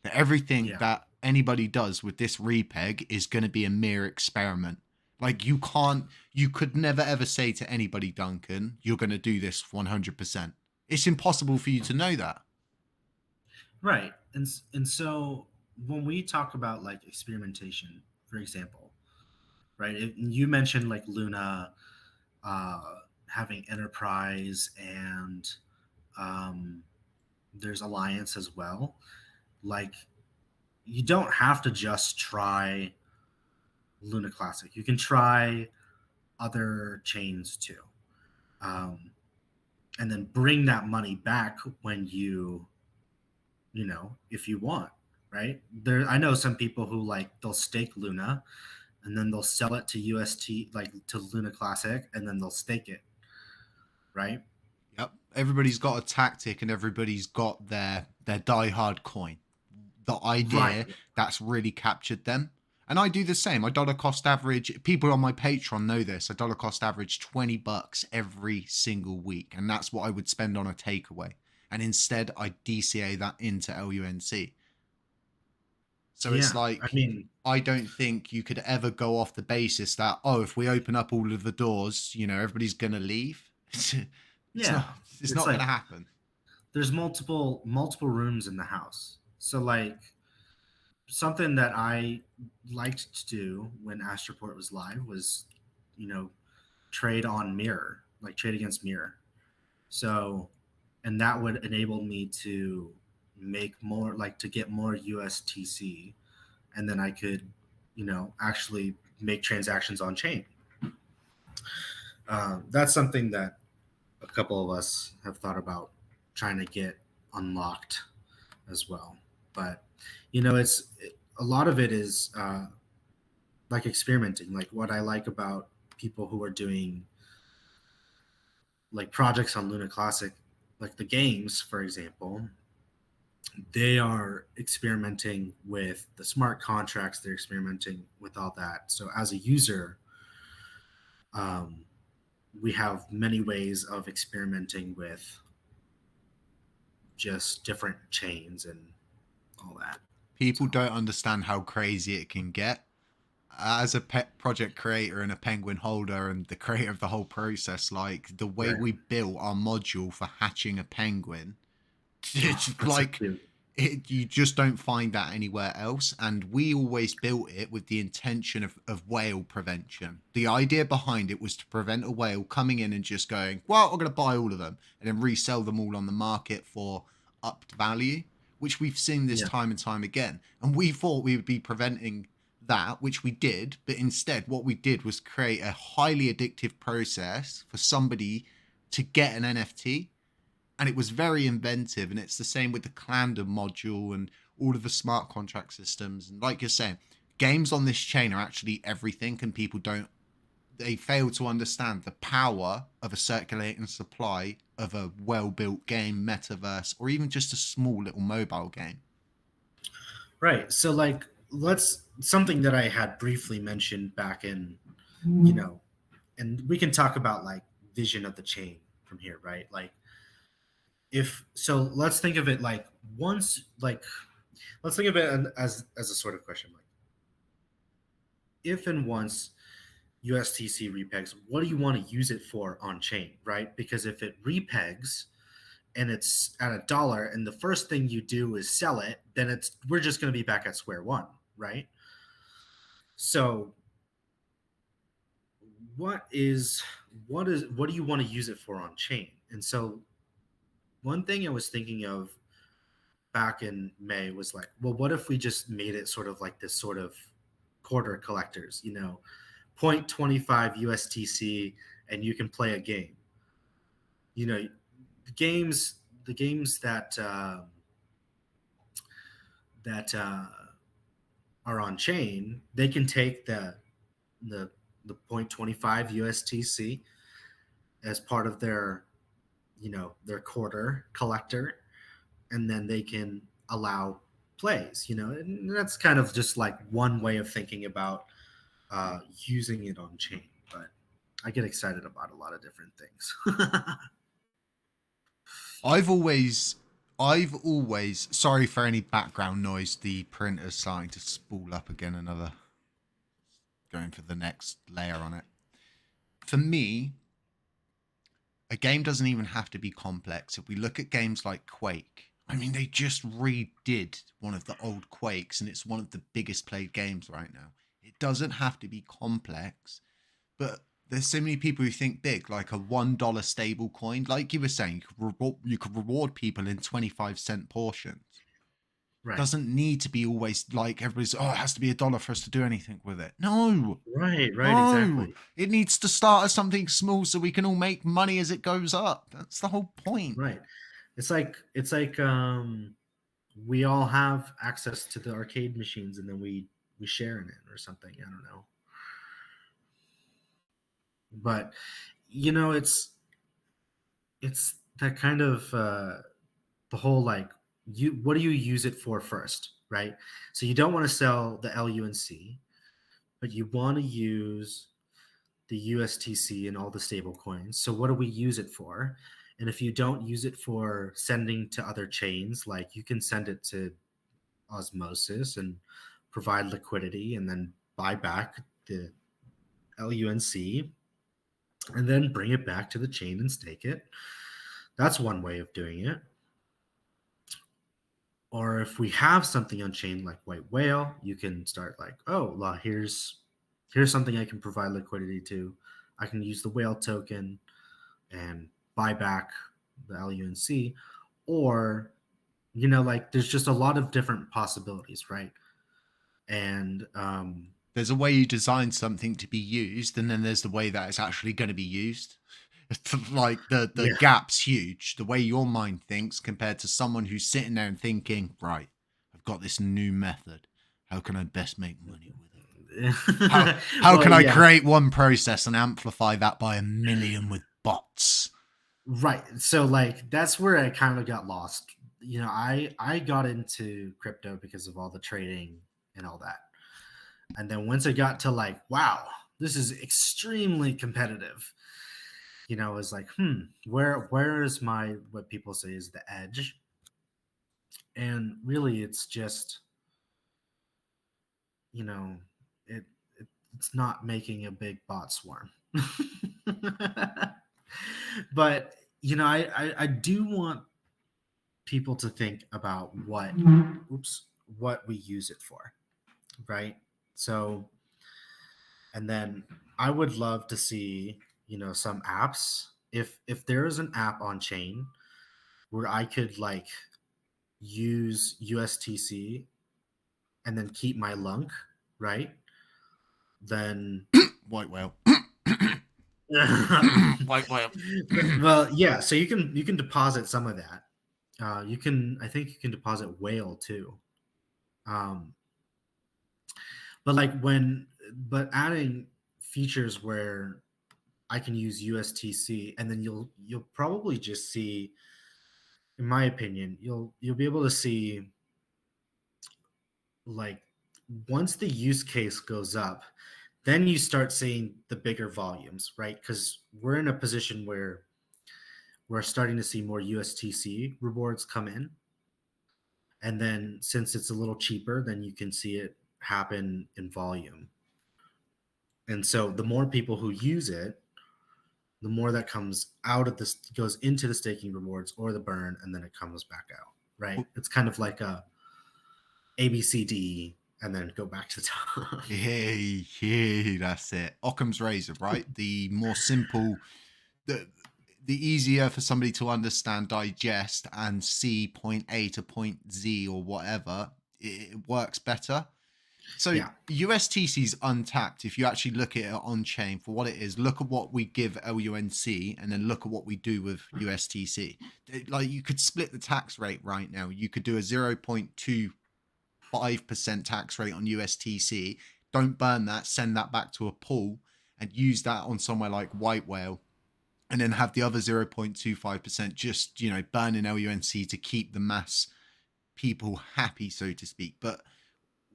That everything that anybody does with this repeg is going to be a mere experiment. Like you could never ever say to anybody, Duncan, you're going to do this 100%. It's impossible for you to know that. Right. And so when we talk about like experimentation, for example, right, you mentioned like Luna having enterprise, and there's alliance as well. Like you don't have to just try Luna Classic. You can try other chains too, and then bring that money back when if you want. Right there, I know some people who like they'll stake Luna, and then they'll sell it to UST, like to Luna Classic, and then they'll stake it. Right. Yep. Everybody's got a tactic, and everybody's got their diehard coin. The idea that's really captured them. And I do the same. I dollar cost average. People on my Patreon know this. I dollar cost average $20 every single week, and that's what I would spend on a takeaway. And instead, I DCA that into LUNC. So it's like, I don't think you could ever go off the basis that, if we open up all of the doors, everybody's gonna leave. It's not like, gonna happen. There's multiple rooms in the house. So like something that I liked to do when Astroport was live was, trade on Mirror, like trade against Mirror. So, and that would enable me to make more, like to get more USTC, and then I could, actually make transactions on chain. That's something that a couple of us have thought about trying to get unlocked as well. But a lot of it is like experimenting. Like what I like about people who are doing like projects on Luna Classic, like the games, for example, they are experimenting with the smart contracts. They're experimenting with all that. So as a user, we have many ways of experimenting with just different chains and all that. People don't understand how crazy it can get. As a pet project creator and a penguin holder and the creator of the whole process, like the way we built our module for hatching a penguin, it's like, You just don't find that anywhere else. And we always built it with the intention of whale prevention. The idea behind it was to prevent a whale coming in and just going, well, I'm going to buy all of them and then resell them all on the market for upped value, which we've seen this Yeah. time and time again. And we thought we would be preventing that, which we did. But instead, what we did was create a highly addictive process for somebody to get an NFT, and it was very inventive. And it's the same with the Clander module and all of the smart contract systems. And like you're saying, games on this chain are actually everything, and people don't, they fail to understand the power of a circulating supply of a well-built game, metaverse, or even just a small little mobile game. Right. So like let's something that I had briefly mentioned back in, you know, and we can talk about like vision of the chain from here, right? Like if so let's think of it like once like let's think of it as a sort of question like if and once USTC repegs, what do you want to use it for on chain, right? Because if it repegs and it's at $1 and the first thing you do is sell it, then we're just going to be back at square one, right? So what do you want to use it for on chain? And so one thing I was thinking of back in May was like, well, what if we just made it sort of like this sort of quarter collectors, 0.25 USTC and you can play a game. The games that are on chain, they can take the 0.25 USTC as part of their quarter collector, and then they can allow plays, and that's kind of just like one way of thinking about using it on chain. But I get excited about a lot of different things. I've always, sorry for any background noise, the printer's starting to spool up again, going for the next layer on it. For me, a game doesn't even have to be complex. If we look at games like Quake, I mean, they just redid one of the old Quakes, and it's one of the biggest played games right now. It doesn't have to be complex, but there's so many people who think big, like a $1 stable coin. Like you were saying, you could reward people in 25-cent portions. Right. Doesn't need to be always like everybody's, oh, it has to be $1 for us to do anything with it. No. Right, No. exactly. It needs to start as something small so we can all make money as it goes up. That's the whole point. Right. It's like we all have access to the arcade machines and then we share in it or something. I don't know. But it's that kind of the whole like what do you use it for first, right? So you don't want to sell the LUNC, but you want to use the USTC and all the stable coins. So what do we use it for? And if you don't use it for sending to other chains, like you can send it to Osmosis and provide liquidity and then buy back the LUNC and then bring it back to the chain and stake it. That's one way of doing it. Or if we have something on chain like White Whale, you can start like, oh, well, here's something I can provide liquidity to. I can use the whale token and buy back the LUNC. Or, like there's just a lot of different possibilities, right? And there's a way you design something to be used, and then there's the way that it's actually going to be used. Like the gap's huge. The way your mind thinks compared to someone who's sitting there and thinking, right, I've got this new method. How can I best make money with it? How can I create one process and amplify that by 1 million with bots? Right. So like that's where I kind of got lost. I got into crypto because of all the trading and all that. And then once I got to like, wow, this is extremely competitive. I was like, where is my, what people say is the edge? And really it's just, it's not making a big bot swarm. But, I do want people to think about what we use it for, right? So, and then I would love to see, some apps. If there is an app on chain where I could like use USTC and then keep my Lunc, right? Then White whale. well, White whale. yeah. So you can deposit some of that. I think you can deposit whale too. Um, but adding features where I can use USTC, and then you'll probably just see, in my opinion, you'll be able to see, like, once the use case goes up, then you start seeing the bigger volumes, right? Because we're in a position where we're starting to see more USTC rewards come in. And then since it's a little cheaper, then you can see it happen in volume. And so the more people who use it, the more that comes out of this, goes into the staking rewards or the burn, and then it comes back out, right? It's kind of like a ABCD and then go back to the top. Hey, that's it. Occam's razor, right? The more simple, the easier for somebody to understand, digest, and see point A to point Z or whatever, it works better. So Yeah. USTC is untapped. If you actually look at it on chain for what it is, look at what we give LUNC and then look at what we do with USTC. Like, you could split the tax rate right now. You could do a 0.25% tax rate on USTC. Don't burn that, send that back to a pool and use that on somewhere like White Whale. And then have the other 0.25% just, burn in LUNC to keep the mass people happy, so to speak. But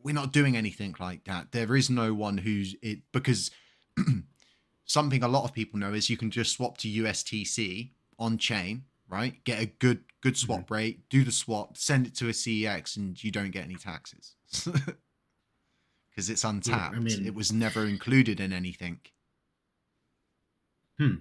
we're not doing anything like that. There is no one who's it, because something a lot of people know is you can just swap to USTC on chain, right? Get a good swap rate, do the swap, send it to a CEX, and you don't get any taxes because it's untapped. I mean, it was never included in anything. I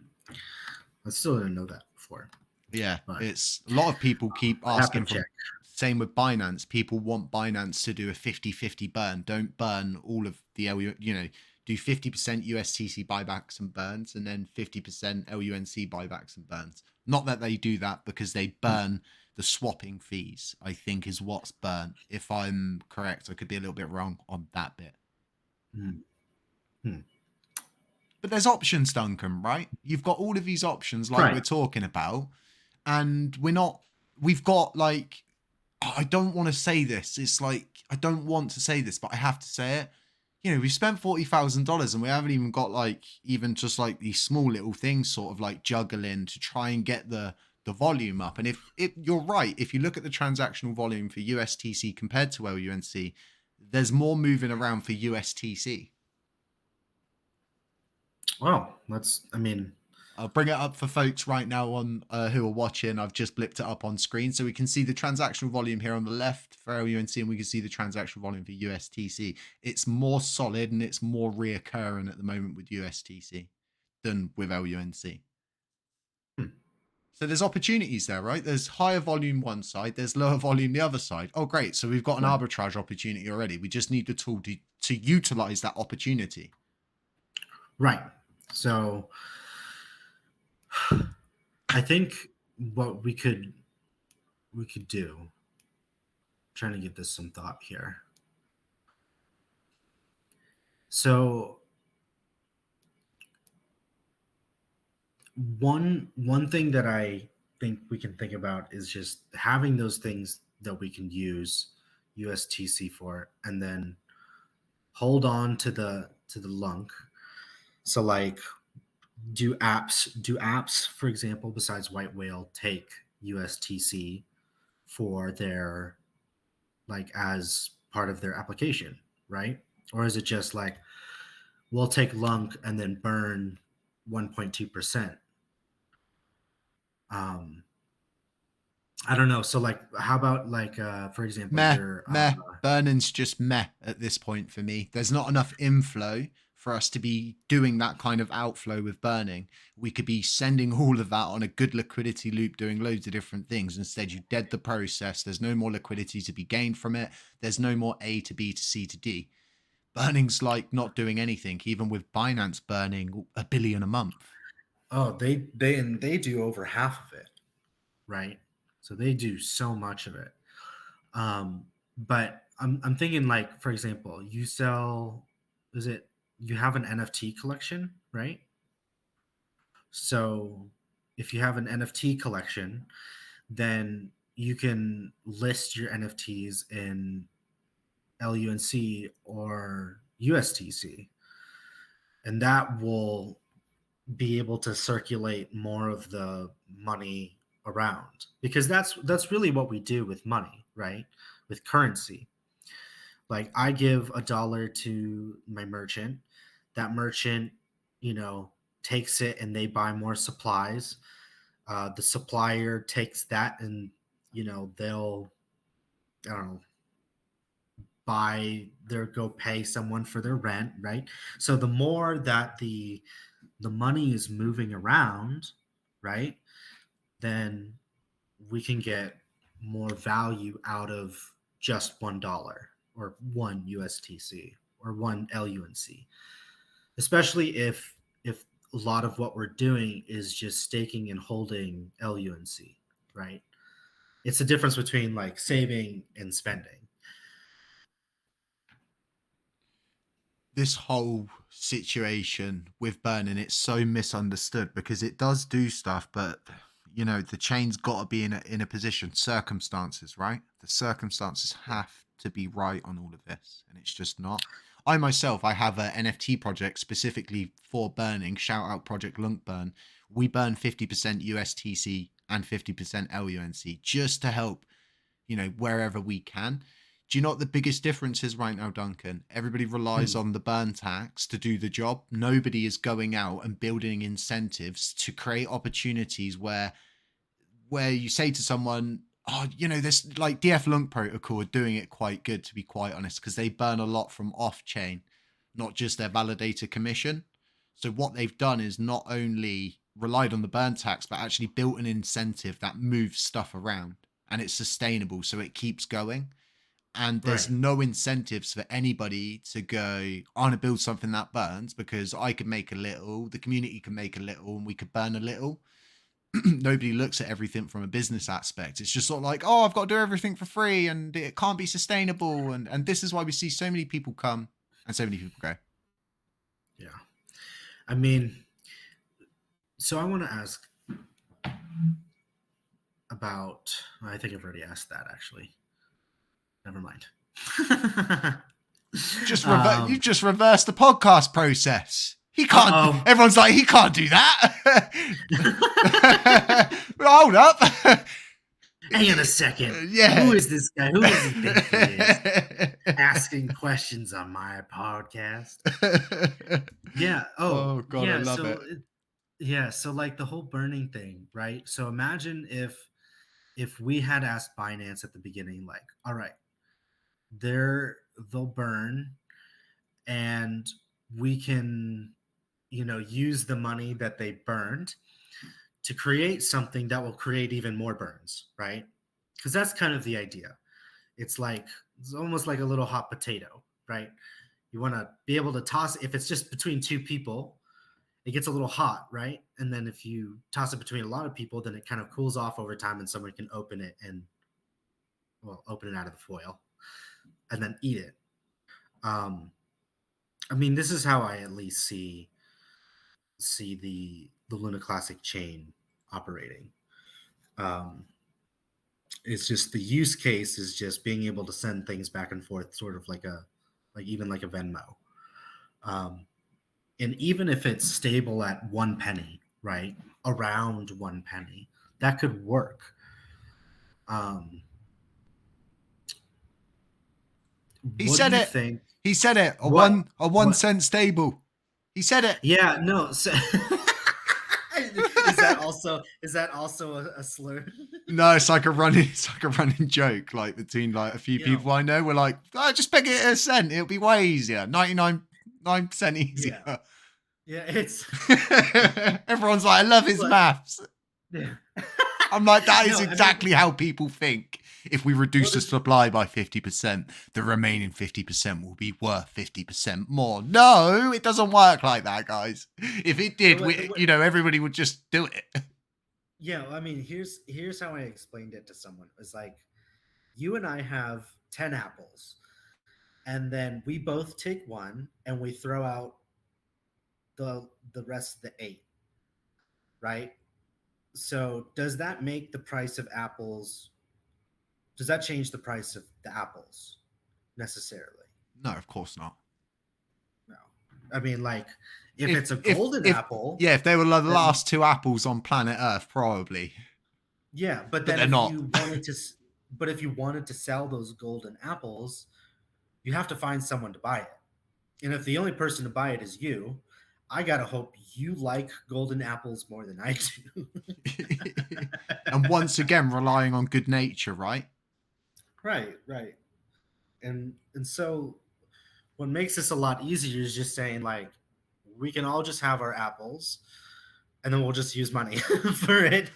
still didn't know that before. Yeah, it's a lot of people keep asking for. Same with Binance. People want Binance to do a 50-50 burn. Don't burn all of the do 50% USTC buybacks and burns, and then 50% LUNC buybacks and burns. Not that they do that because they burn the swapping fees, I think is what's burnt. If I'm correct, I could be a little bit wrong on that bit. But there's options, Duncan, right? You've got all of these options like we're talking about, and we've got like, I don't want to say this. It's like, I don't want to say this, but I have to say it. We spent $40,000 and we haven't even got even just these small little things sort of like juggling to try and get the volume up. And if you're right, if you look at the transactional volume for USTC compared to LUNC, there's more moving around for USTC. Well, I'll bring it up for folks right now on who are watching. I've just blipped it up on screen so we can see the transactional volume here on the left for LUNC, and we can see the transactional volume for USTC. It's more solid and it's more reoccurring at the moment with USTC than with LUNC. So there's opportunities there, right? There's higher volume one side, there's lower volume the other side. Oh, great. So we've got an arbitrage opportunity already. We just need the tool to utilize that opportunity. Right. So I think what we could do, I'm trying to give this some thought here. So one thing that I think we can think about is just having those things that we can use USTC for, and then hold on to the Lunc. So like, do apps, for example, besides White Whale, take USTC for their, like, as part of their application, right? Or is it just like, we'll take Lunc and then burn 1.2%? I don't know. So like, how about like, for example, Burning's just meh at this point for me. There's not enough inflow for us to be doing that kind of outflow with burning. We could be sending all of that on a good liquidity loop, doing loads of different things. Instead, you dead the process. There's no more liquidity to be gained from it. There's no more A to B to C to D. Burning's like not doing anything, even with Binance burning $1 billion a month. Oh, they do over half of it, right? So they do so much of it. But I'm thinking, like, for example, you have an NFT collection, right? So if you have an NFT collection, then you can list your NFTs in LUNC or USTC, and that will be able to circulate more of the money around, because that's really what we do with money, right? With currency. Like, I give $1 to my merchant. That merchant, takes it and they buy more supplies. The supplier takes that and, they'll, I don't know, go pay someone for their rent, right? So the more that the money is moving around, right, then we can get more value out of just $1 or one USTC or one LUNC, especially if a lot of what we're doing is just staking and holding LUNC, right? It's the difference between like saving and spending. This whole situation with burning, it's so misunderstood because it does do stuff, but the chain's got to be in a position, circumstances, right? The circumstances have to be right on all of this, and it's just not. I myself, I have an NFT project specifically for burning. Shout out ProjectLUNCBurn. We burn 50% USTC and 50% LUNC just to help, wherever we can. Do you know what the biggest difference is right now, Duncan? Everybody relies on the burn tax to do the job. Nobody is going out and building incentives to create opportunities where you say to someone, oh, this like DF Lunc protocol are doing it quite good, to be quite honest, because they burn a lot from off-chain, not just their validator commission. So what they've done is not only relied on the burn tax, but actually built an incentive that moves stuff around and it's sustainable, so it keeps going. And there's no incentives for anybody to go, I want to build something that burns because I could make a little, the community can make a little, and we could burn a little. Nobody looks at everything from a business aspect. It's just sort of like, oh, I've got to do everything for free and it can't be sustainable. And this is why we see so many people come and so many people go. Yeah. I mean, so I want to ask about, I think I've already asked that actually. Never mind. You just reversed the podcast process. He can't. Everyone's like, he can't do that. Hold up. Hang on a second. Yeah. Who is this guy? Who does he think he is? Asking questions on my podcast. Yeah. Oh God, yeah, I love it. So like the whole burning thing, right? So imagine if we had asked Binance at the beginning, like, all right, they'll burn and we can use the money that they burned to create something that will create even more burns, right? Because that's kind of the idea. It's almost like a little hot potato, right? You want to be able to toss, if it's just between two people, it gets a little hot, right? And then if you toss it between a lot of people, then it kind of cools off over time and someone can open it open it out of the foil and then eat it. I mean, this is how I at least see the Luna Classic chain operating. It's just the use case is just being able to send things back and forth, sort of like even like a Venmo. And even if it's stable at 1 penny, right, around 1 penny, that could work. He said it. He said it. A 1 cent stable. He said it. Yeah. No. So is that also a slur? No, it's like a running joke, like between like a few people I know. We're like, oh, just peg it at a cent. It'll be way easier. 99 9% easier. Yeah. Yeah, it's Everyone's like, I love his but maths. yeah. I'm like, that is No, I mean, exactly how people think. If we well, reduce the this, supply by 50%, the remaining 50% will be worth 50% more. No, it doesn't work like that, guys. If it the did, way, the we, way, everybody would just do it. yeah, I mean, here's how I explained it to someone. It's like you and I have 10 apples, and then we both take one and we throw out the rest of the eight, right? So does that make the price of apples, does that change the price of the apples necessarily? No, of course not. No. I mean, like, if If it's a if golden if apple, yeah, if they were the then last two apples on planet Earth, probably, yeah, but but then they're not. if you wanted to sell those golden apples, you have to find someone to buy it. And if the only person to buy it is you, I gotta hope you like golden apples more than I do. And once again, relying on good nature, right? Right, right. And so what makes this a lot easier is just saying like we can all just have our apples and then we'll just use money for it.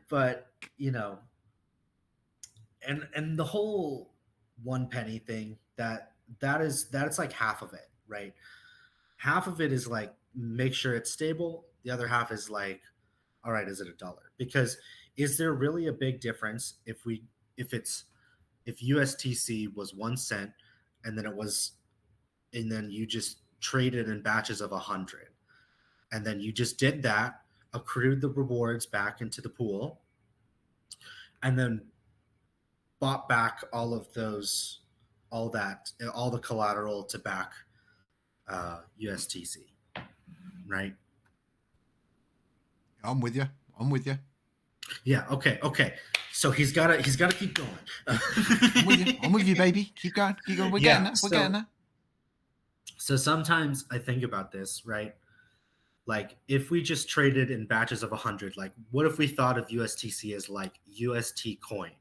But you know, and the whole 1 penny thing, that's like half of it, right? Half of it is like make sure it's stable. The other half is like, all right, is it $1? Because is there really a big difference if USTC was 1 cent and then you just traded in batches of 100, and then you just did that, accrued the rewards back into the pool, and then bought back all the collateral to back USTC, right? I'm with you. I'm with you. Yeah. Okay. So he's gotta keep going. I'm with you. I'm with you, baby. Keep going. Keep going. We're getting Yeah. there. We're getting there. So sometimes I think about this, right? Like if we just traded in batches of 100, like what if we thought of USTC as like UST coin?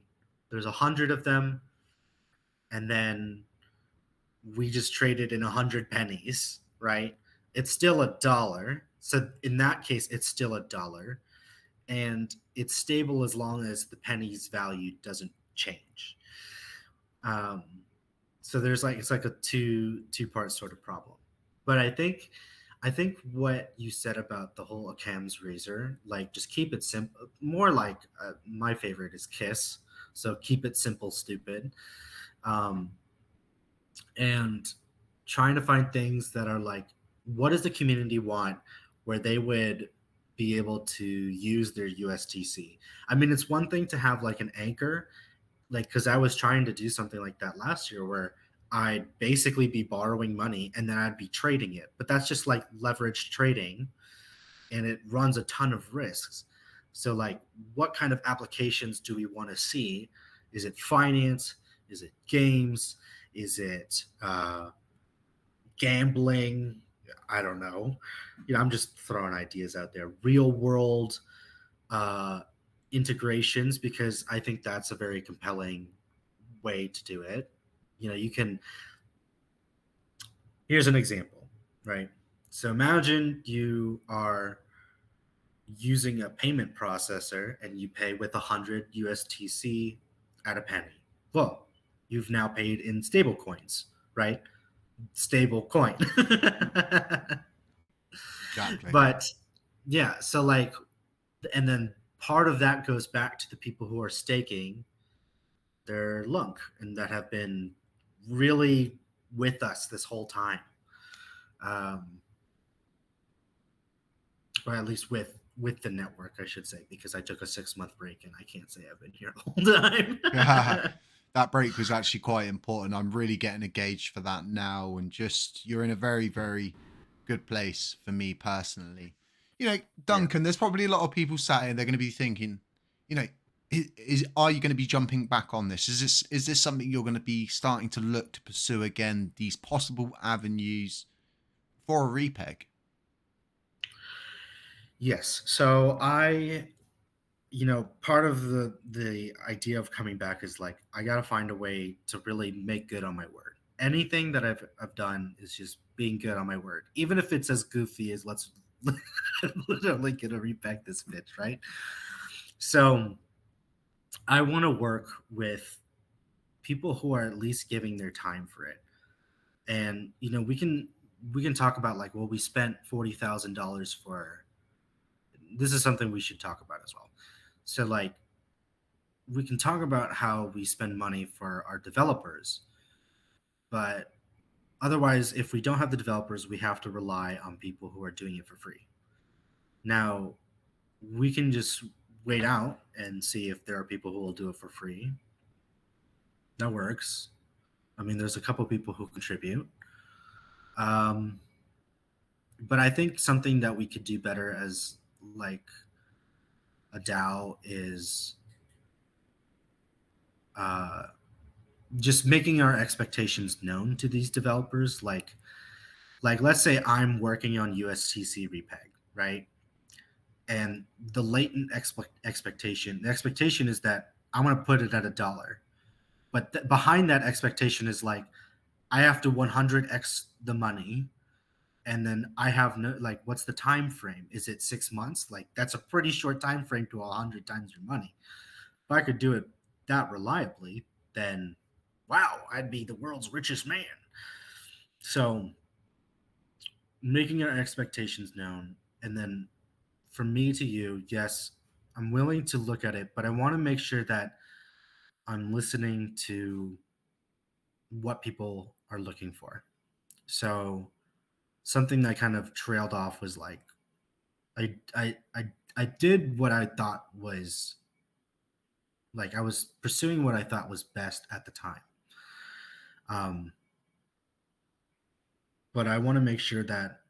There's 100 of them, and then we just traded in 100 pennies, right? It's still $1. So in that case, it's still $1, and it's stable as long as the penny's value doesn't change. Um, so there's like it's like a two-part sort of problem. But I think what you said about the whole Occam's razor, like just keep it simple. More like my favorite is Kiss. So keep it simple, stupid. Um, and trying to find things that are like, what does the community want where they would be able to use their USTC? I mean, it's one thing to have like an anchor, like, because I was trying to do something like that last year where I'd basically be borrowing money and then I'd be trading it. But that's just like leveraged trading, and it runs a ton of risks. So, like, what kind of applications do we want to see? Is it finance? Is it games? Is it gambling? I don't know. I'm just throwing ideas out there. Real world uh, integrations, because I think that's a very compelling way to do it. You can. Here's an example, right? So imagine you are using a payment processor and you pay with 100 USTC at a penny. Well, you've now paid in stable coins, right? Stable coin. Exactly. But yeah, so like, and then part of that goes back to the people who are staking their Lunc and that have been really with us this whole time. Or at least with the network, I should say, because I took a 6-month break and I can't say I've been here the whole time. That break was actually quite important. I'm really getting a gauge for that now, and just you're in a very, very good place for me personally. Yeah. Duncan, there's probably a lot of people sat here, they're going to be thinking, you know, are you going to be jumping back on this? Is this something you're going to be starting to look to pursue again, these possible avenues for a repeg? Yes. So part of the idea of coming back is like I got to find a way to really make good on my word, anything that I've done is just being good on my word, even if it's as goofy as let's literally gonna repeg this bitch, right? So I want to work with people who are at least giving their time for it. And we can talk about like, well, we spent $40,000 for this is something we should talk about as well. So like we can talk about how we spend money for our developers, but otherwise if we don't have the developers, we have to rely on people who are doing it for free. Now, we can just wait out and see if there are people who will do it for free. That works. I mean, there's a couple people who contribute. Um, but I think something that we could do better as like a DAO is uh, just making our expectations known to these developers. Like let's say I'm working on USTC Repeg, right? And the latent expectation, the expectation is that I'm going to put it at $1. But behind that expectation is like I have to 100x the money, and then I have no like what's the time frame? Is it 6 months? Like that's a pretty short time frame to 100 times your money. If I could do it that reliably, then wow, I'd be the world's richest man. So making our expectations known, and then from me to you, yes, I'm willing to look at it, but I want to make sure that I'm listening to what people are looking for. So something that kind of trailed off was like I did what I thought was like I was pursuing what I thought was best at the time. Um, but I want to make sure that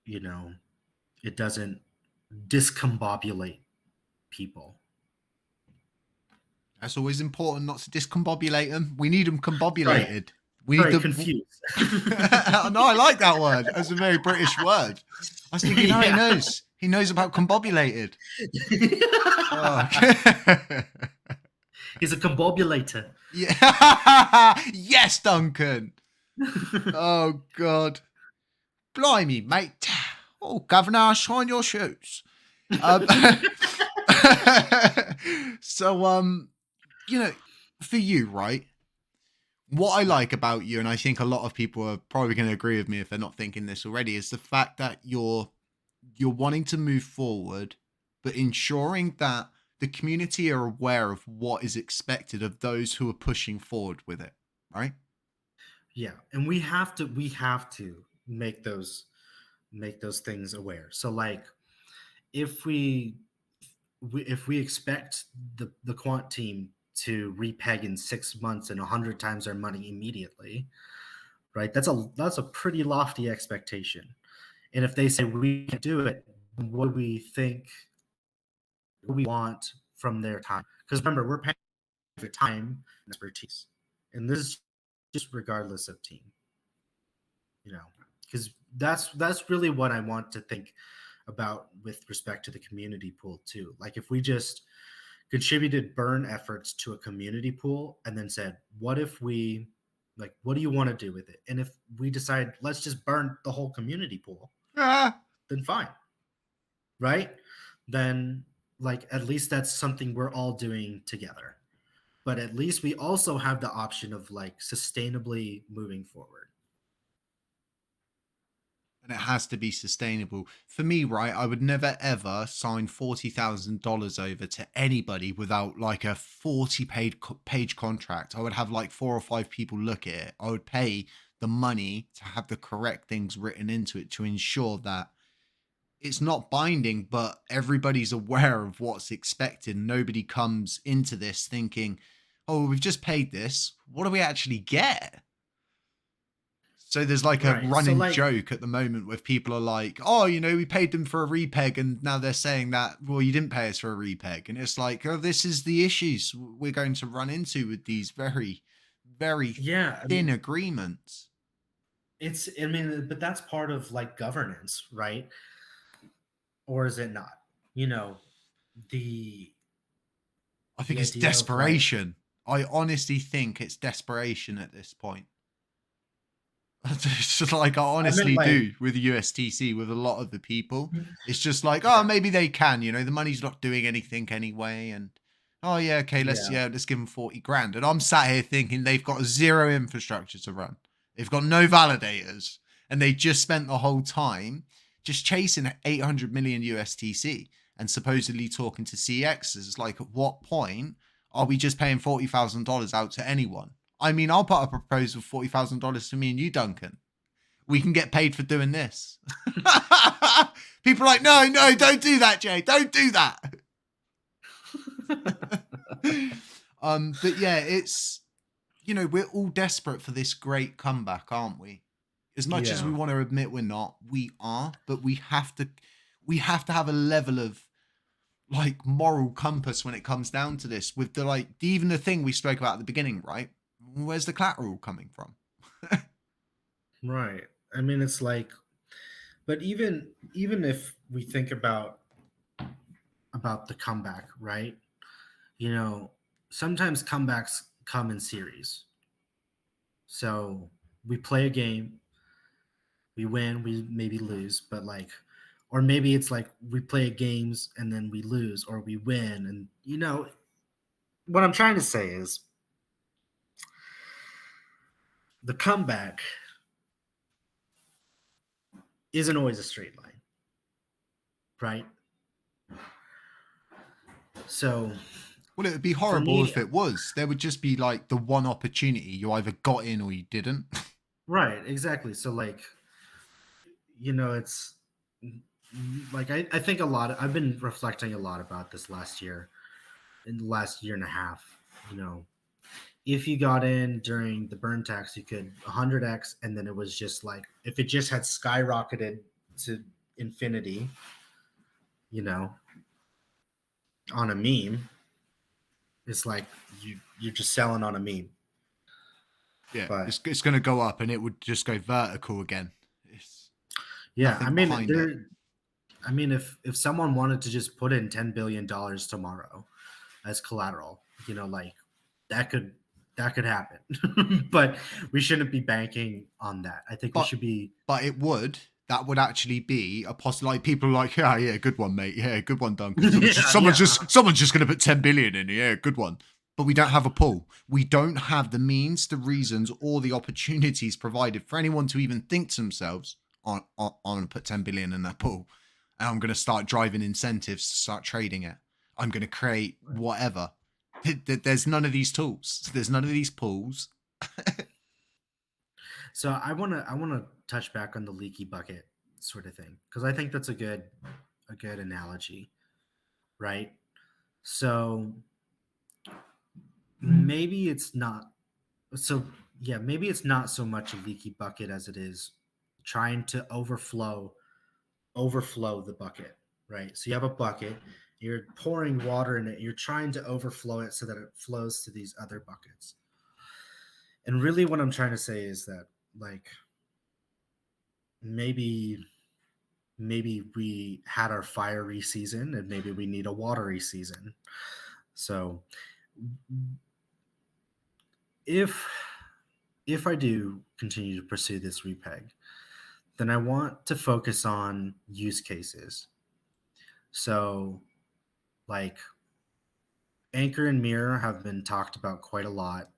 you know it doesn't discombobulate people. That's always important not to discombobulate them. We need them Sorry, combobulated. We need sorry, them. confused. No, I like that word. That's a very British word. I was thinking, oh, he Yeah. knows. He knows about combobulated. Oh, okay. He's a combobulator. Yeah. Yes, Duncan. Oh, God. Blimey, mate. Oh, Governor, shine your shoes. Um, so, for you, right? What I like about you, and I think a lot of people are probably going to agree with me if they're not thinking this already, is the fact that you're wanting to move forward, but ensuring that the community are aware of what is expected of those who are pushing forward with it, right? Yeah, and we have to make those things aware. So like if we expect the quant team to repeg in 6 months and 100 times our money immediately, right? That's a pretty lofty expectation. And if they say we can do it, what do we think? What do we want from their time? Because remember, we're paying for time and expertise, and this is just regardless of team, you know, because that's really what I want to think about with respect to the community pool too. Like if we just contributed burn efforts to a community pool and then said, what if we like what do you want to do with it? And if we decide let's just burn the whole community pool, Ah. then fine. Right? Then like at least that's something we're all doing together. But at least we also have the option of like sustainably moving forward. And it has to be sustainable. For me, right, I would never ever sign $40,000 over to anybody without like a 40 page contract. I would have like 4 or 5 people look at it. I would pay the money to have the correct things written into it to ensure that it's not binding, but everybody's aware of what's expected. Nobody comes into this thinking, oh, we've just paid this. What do we actually get? So there's like a Right. So running like joke at the moment where people are like, oh, we paid them for a repeg, and now they're saying that, well, you didn't pay us for a repeg. And it's like, oh, this is the issues we're going to run into with these very, very yeah, I thin mean agreements. but that's part of like governance, right? Or is it not? You know, the I the think it's idea of like desperation. I honestly think it's desperation at this point. It's just like I I meant honestly like, do with the USTC with a lot of the people. It's just like, oh, yeah, maybe they can, the money's not doing anything anyway. And oh yeah, okay, yeah, let's give them 40 grand. And I'm sat here thinking they've got zero infrastructure to run. They've got no validators. And they just spent the whole time just chasing 800 million USTC and supposedly talking to CXs. Like, at what point are we just paying $40,000 out to anyone? I mean, I'll put a proposal of $40,000 to me and you, Duncan. We can get paid for doing this. People are like, no, don't do that, Jay. Don't do that. But yeah, it's, we're all desperate for this great comeback, aren't we? As much as we yeah, want to admit we're not, we are, but we have to have a level of like moral compass when it comes down to this with even the thing we spoke about at the beginning, right? Where's the collateral coming from? right. I mean, it's like, but even if we think about the comeback, right? You know, sometimes comebacks come in series. So we play a game, we win, we maybe lose, but like, or maybe it's like we play games and then we lose or we win. And, what I'm trying to say is the comeback isn't always a straight line, right? So Well, it would be for horrible me, if it was. There would just be like the one opportunity you either got in or you didn't. right, exactly. So like, it's like I think I've been reflecting a lot about this last year, in the last year and a half. You know, if you got in during the burn tax, you could 100x, and then it was just like if it just had skyrocketed to infinity, you know, on a meme, it's like you're just selling on a meme. Yeah, But it's going to go up and it would just go vertical again. It's yeah, I nothing mean, behind it. if someone wanted to just put in $10 billion tomorrow as collateral, like that could that could happen. But we shouldn't be banking on that. I think we But should be. it would. That would actually be a possible. Like, people are like, yeah, good one, mate. Yeah, good one, Duncan. Yeah, yeah. Someone's just going to put 10 billion in. Yeah, good one. But we don't have a pool. We don't have the means, the reasons, or the opportunities provided for anyone to even think to themselves, I'm going to put 10 billion in that pool, and I'm going to start driving incentives to start trading it. I'm going to create whatever. There's none of these tools. There's none of these pools. So I wanna touch back on the leaky bucket sort of thing, because I think that's a good analogy, right? So maybe it's not. So yeah, maybe it's not so much a leaky bucket as it is trying to overflow the bucket, right? So you have a bucket, you're pouring water in it, you're trying to overflow it so that it flows to these other buckets. And really what I'm trying to say is that, like, maybe we had our fiery season and maybe we need a watery season. So if I do continue to pursue this repeg, then I want to focus on use cases. So, like, Anchor and Mirror have been talked about quite a lot.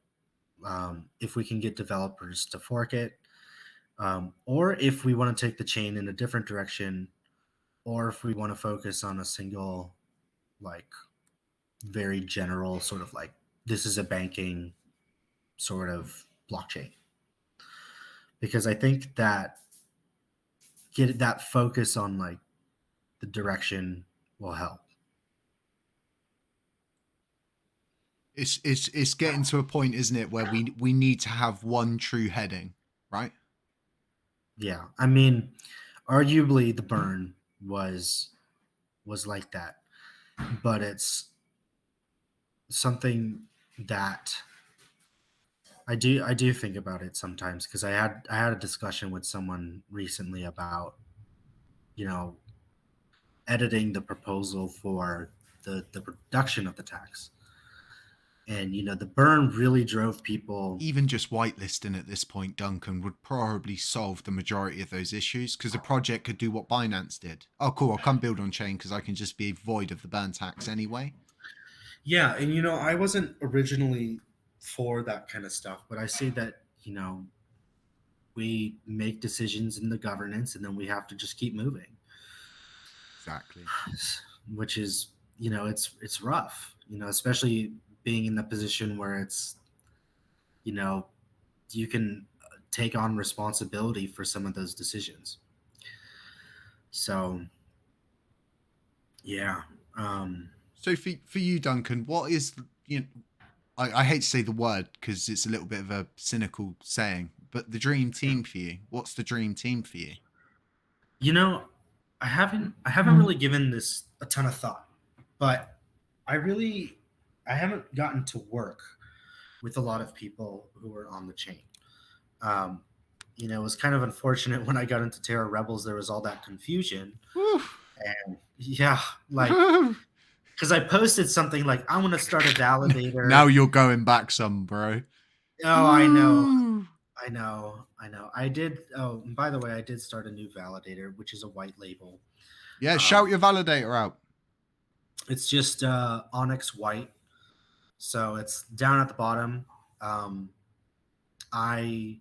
If we can get developers to fork it, or if we want to take the chain in a different direction, or if we want to focus on a single, like, very general sort of like, this is a banking sort of blockchain. Because I think that get that focus on like the direction will help. It's getting to a point, isn't it, where we need to have one true heading, right? Yeah, I mean, arguably the burn was like that, but it's something that I do think about it sometimes, because I had a discussion with someone recently about, you know editing the proposal for the reduction of the tax. And the burn really drove people. Even just whitelisting at this point, Duncan, would probably solve the majority of those issues, because the project could do what Binance did. Oh, cool, I'll come build on chain because I can just be void of the burn tax anyway. Yeah, and I wasn't originally for that kind of stuff, but I see that we make decisions in the governance, and then we have to just keep moving, Exactly. which is it's rough, especially being in the position where it's you know you can take on responsibility for some of those decisions. So yeah. So for you, Duncan, what is, I hate to say the word because it's a little bit of a cynical saying, but the dream team for you? What's the dream team for you? You know, I haven't really given this a ton of thought, but I haven't gotten to work with a lot of people who are on the chain. Um, it was kind of unfortunate when I got into Terra Rebels. There was all that confusion, Woo. and yeah, like because I posted something like I want to start a Now validator. you're going back some, bro. Oh, I know, Woo. I know. I did. Oh, and by the way, I did start a new validator, which is a white label. Yeah, shout Um, your validator out. it's just Onyx White. So it's down at the bottom. Um, I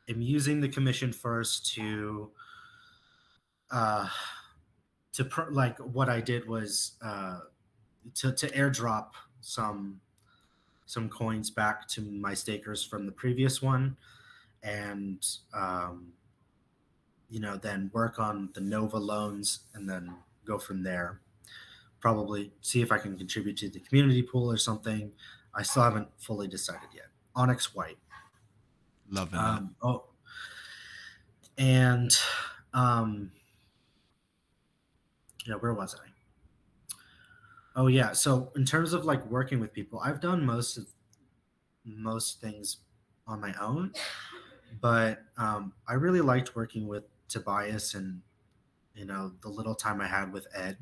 am using the commission first uh, like what I did was to airdrop some coins back to my stakers from the previous one, and then work on the Nova loans, and then go from there. Probably see if I can contribute to the community pool or something. I still haven't fully decided yet. Onyx White. Loving it. Oh, and um, where was I? Oh yeah. So in terms of like working with people, I've done most things on my own, but I really liked working with Tobias, and the little time I had with Ed.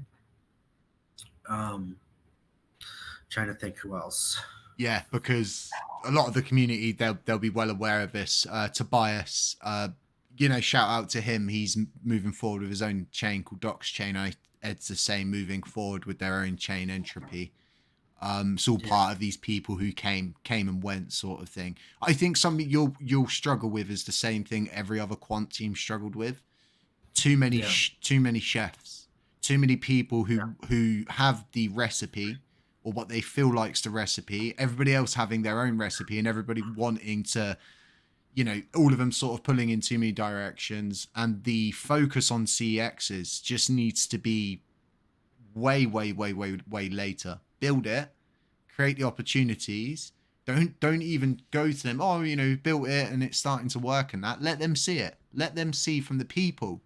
Um, Trying to think who else. Yeah, because a lot of the community, they'll be well aware of this. Tobias, shout out to him. He's moving forward with his own chain called Docs Chain. Ed's the same, moving forward with their own chain, Entropy. It's all Yeah. part of these people who came and went, sort of thing. I think something you'll struggle with is the same thing every other quant team struggled with. Yeah. Too many chefs, too many people Yeah. who have the recipe, or what they feel like's the recipe. Everybody else having their own recipe, and everybody wanting to, all of them sort of pulling in too many directions. And the focus on CEXs just needs to be way, way, way, way, way later. Build it, create the opportunities. Don't even go to them. Oh, built it and it's starting to work and that. Let them see it. Let them see from the people.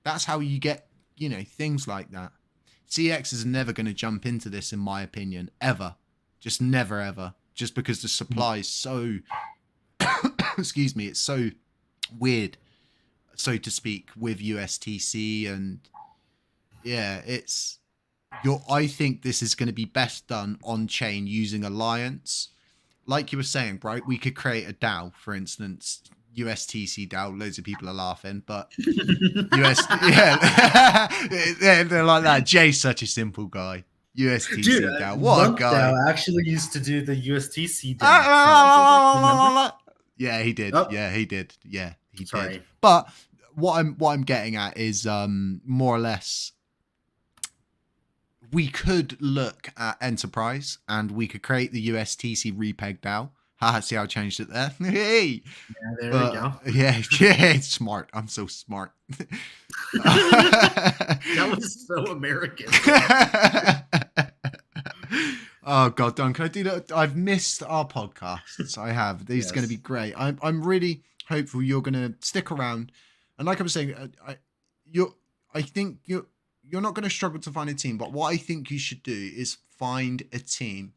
That's how you get, things like that. CX is never going to jump into this, in my opinion, ever. Just never, ever. Just because the supply is so, excuse me, it's so weird, so to speak, with USTC. And yeah, I think this is going to be best done on chain using Alliance. Like you were saying, right? We could create a DAO, for instance, USTC DAO. Loads of people are laughing, but yeah, yeah, they're like that. Jay's such a simple guy. Dude, USTC DAO, what a Lunc guy. actually used to do the USTC DAO for remember? Yeah, he did. Oh, Yeah, he did. Yeah, he did. sorry. But what I'm getting at is more or less, we could look at Enterprise and we could create the USTC Repeg DAO. Haha, see how I changed it there? Hey! Yeah, there we But go. yeah, it's smart. I'm so smart. That was so American. Oh God, Don, can I do that? I've missed our podcasts. I have. These are going to be Yes. great. I'm really hopeful you're going to stick around. And like I was saying, I think you're not going to struggle to find a team. But what I think you should do is find a team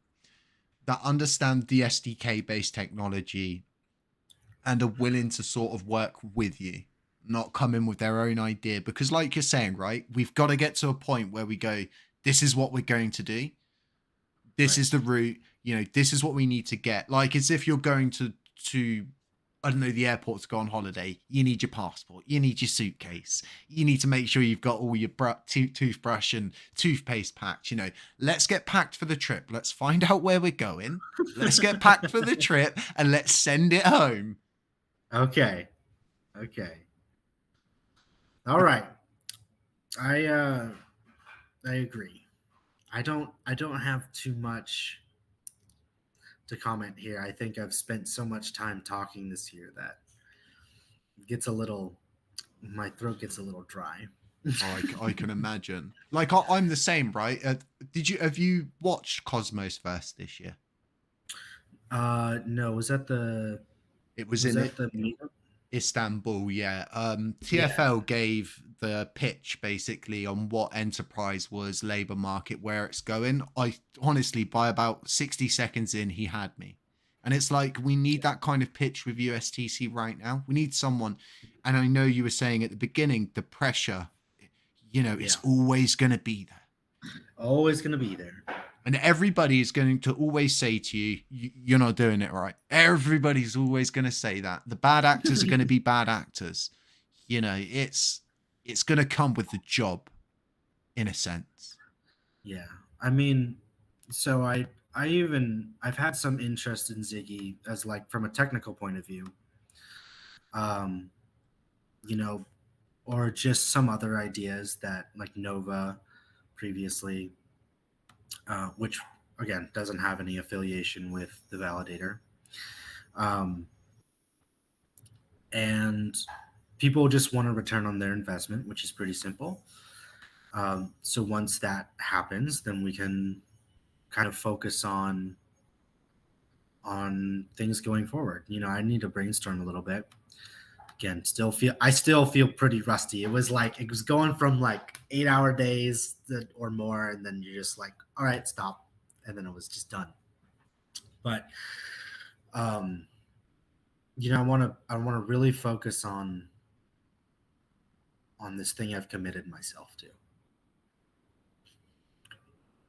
that understand the SDK based technology and are willing to sort of work with you, not come in with their own idea. Because like you're saying, right, we've got to get to a point where we go, this is what we're going to do. This Right. is the route. You know, this is what we need to get. Like, as if you're going to I don't know, the airport to go on holiday. You need your passport. You need your suitcase. You need to make sure you've got all your toothbrush and toothpaste packed. You know, let's get packed for the trip. Let's find out where we're going. Let's get packed for the trip and let's send it home. Okay. All right. I agree. I don't have too much to comment here. I think I've spent so much time talking this year that it gets my throat gets a little dry. I can imagine. Like, I'm the same, right? Have you watched Cosmos First this year? No, was that the meetup? Istanbul, yeah. Yeah. TFL gave the pitch basically on what enterprise was, labor market, where it's going. I honestly, by about 60 seconds in, he had me. And it's like, we need that kind of pitch with USTC right now. We need someone. And I know you were saying at the beginning, the pressure, you know, it's always going to be there. Always going to be there. And everybody is going to always say to you, you're not doing it right. Everybody's always going to say that. The bad actors are going to be bad actors. You know, it's going to come with the job, in a sense. Yeah. I mean, so I've had some interest in Ziggy as like from a technical point of view. You know, or just some other ideas that like Nova previously, which again doesn't have any affiliation with the validator. And people just want to return on their investment, which is pretty simple. So once that happens, then we can kind of focus on things going forward. You know, I need to brainstorm a little bit. Again, I still feel pretty rusty. It was going from like 8-hour days or more, and then you're just like, all right, stop, and then it was just done. But you know, I want to really focus on this thing I've committed myself to.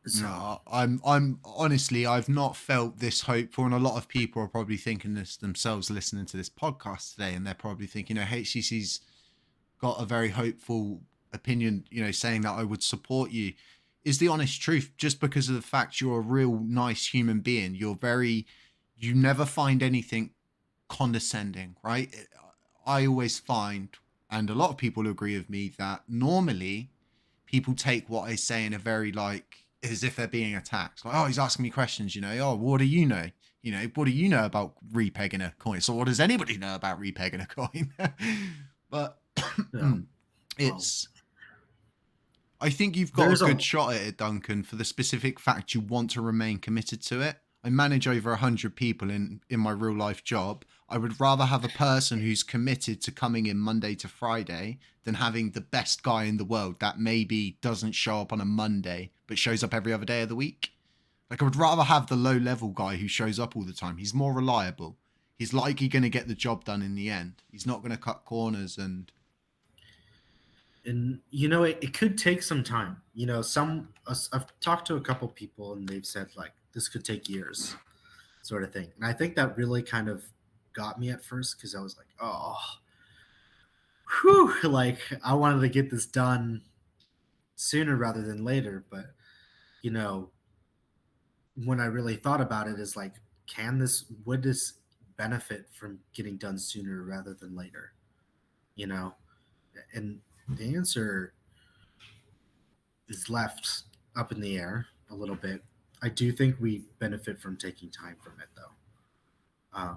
So. No, I'm honestly, I've not felt this hopeful, and a lot of people are probably thinking this themselves listening to this podcast today, and they're probably thinking, you know, HCC's got a very hopeful opinion, you know, saying that I would support you. Is the honest truth, just because of the fact you're a real nice human being. You never find anything condescending, right? I always find, and a lot of people agree with me, that normally people take what I say in a very like, as if they're being attacked. Like, oh, he's asking me questions, you know. Oh, what do you know? You know, what do you know about repegging a coin? So what does anybody know about repegging a coin? But it's... I think you've got a good shot at it, Duncan, for the specific fact you want to remain committed to it. I manage over 100 people in my real life job. I would rather have a person who's committed to coming in Monday to Friday than having the best guy in the world that maybe doesn't show up on a Monday but shows up every other day of the week. Like, I would rather have the low level guy who shows up all the time. He's more reliable. He's likely going to get the job done in the end. He's not going to cut corners and you know, it could take some time. You know, I've talked to a couple people and they've said like this could take years, sort of thing. And I think that really kind of got me at first because I was like, oh, whew, like I wanted to get this done sooner rather than later. But you know, when I really thought about it, is like, would this benefit from getting done sooner rather than later? You know, and the answer is left up in the air a little bit. I do think we benefit from taking time from it, though.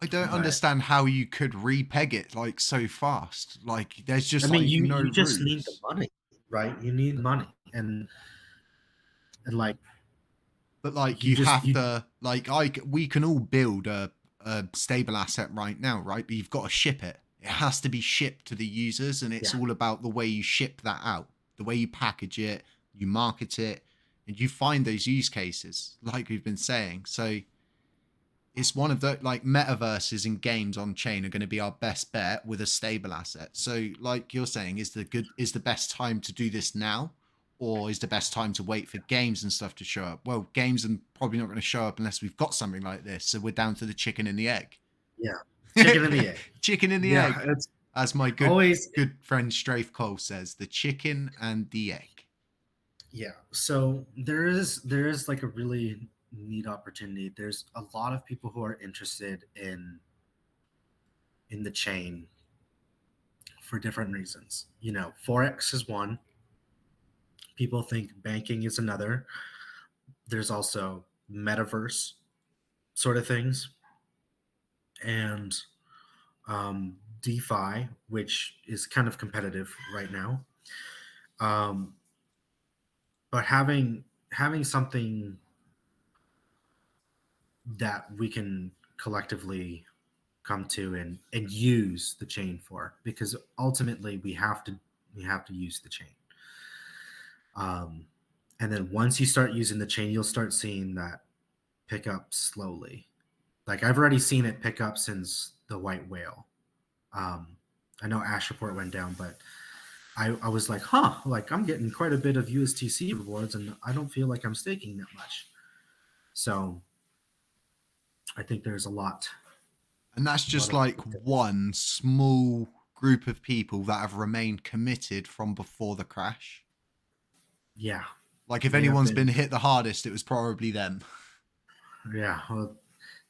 I don't understand how you could repeg it like so fast. Like, there's just you just need the money, right? You need money, and like, but like we can all build a stable asset right now, right? But you've got to ship it. It has to be shipped to the users, and it's all about the way you ship that out, the way you package it, you market it, and you find those use cases, like we've been saying. So it's one of the, like, metaverses and games on chain are going to be our best bet with a stable asset. So like you're saying, is the best time to do this now, or is the best time to wait for games and stuff to show up? Well, games are probably not going to show up unless we've got something like this. So we're down to the chicken and the egg. Yeah. Chicken and the egg. Chicken and the Yeah, egg. it's As my good always friend Strafe Cole says, the chicken and the egg. yeah. So there is like a really neat opportunity. There's a lot of people who are interested in the chain for different reasons. Forex is one. People think banking is another. There's also metaverse sort of things, and DeFi, which is kind of competitive right now. Um, but having something that we can collectively come to and use the chain for, because ultimately we have to use the chain. And then once you start using the chain, you'll start seeing that pick up slowly. Like I've already seen it pick up since the white whale. I know Ash Report went down, but I was like, like I'm getting quite a bit of USTC rewards and I don't feel like I'm staking that much. So I think there's a lot. And that's just like one small group of people that have remained committed from before the crash. Yeah. Like if anyone's been hit the hardest, it was probably them. Yeah. Well,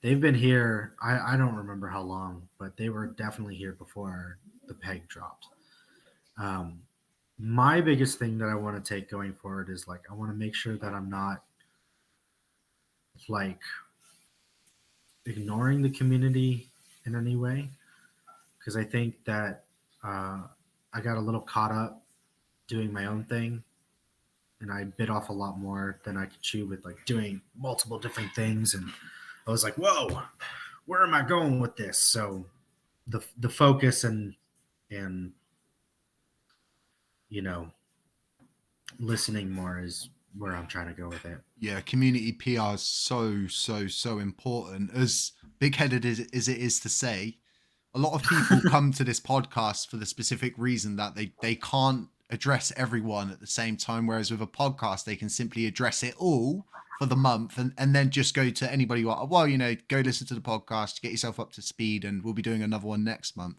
they've been here. I don't remember how long, but they were definitely here before the peg dropped. My biggest thing that I want to take going forward is like, I want to make sure that I'm not like ignoring the community in any way. Because I think that I got a little caught up doing my own thing, and I bit off a lot more than I could chew with like doing multiple different things. And I was like, whoa, where am I going with this? So the focus and listening more is where I'm trying to go with it. Yeah, community PR is so important. As big-headed as it is to say, a lot of people come to this podcast for the specific reason that they can't address everyone at the same time, whereas with a podcast they can simply address it all for the month and then just go to anybody who are, well, go listen to the podcast, get yourself up to speed, and we'll be doing another one next month.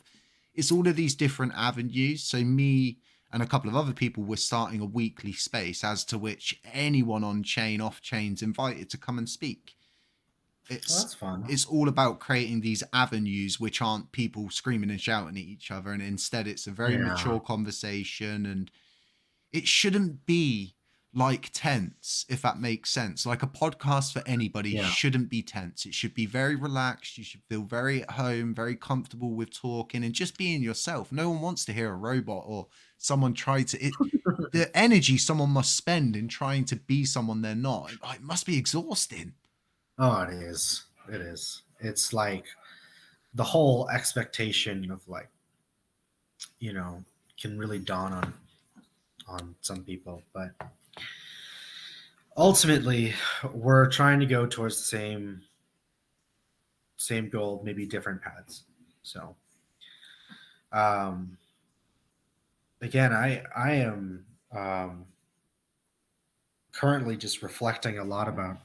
It's all of these different avenues. So me and a couple of other people were starting a weekly space as to which anyone on chain, off chain's invited to come and speak. That's fun. It's all about creating these avenues which aren't people screaming and shouting at each other, and instead it's a very mature conversation, and it shouldn't be like tense, if that makes sense. Like a podcast for anybody shouldn't be tense. It should be very relaxed. You should feel very at home, very comfortable with talking and just being yourself. No one wants to hear a robot or someone try to the energy someone must spend in trying to be someone they're not. It must be exhausting. Oh, it is. It is. It's like the whole expectation of like, can really dawn on some people, but ultimately we're trying to go towards the same goal, maybe different paths. So again, I am currently just reflecting a lot about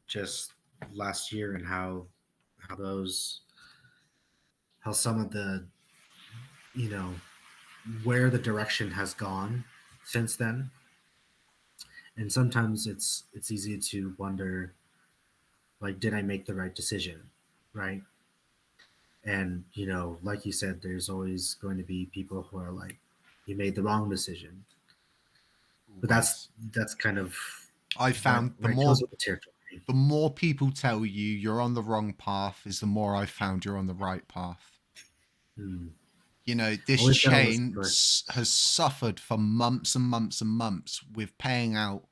just last year and how some of the where the direction has gone since then. And sometimes it's easy to wonder, like, did I make the right decision, right? And like you said, there's always going to be people who are like, you made the wrong decision. But that's kind of, I found the more people tell you you're on the wrong path is the more I've found you're on the right path. This chain has suffered for months and months and months with paying out,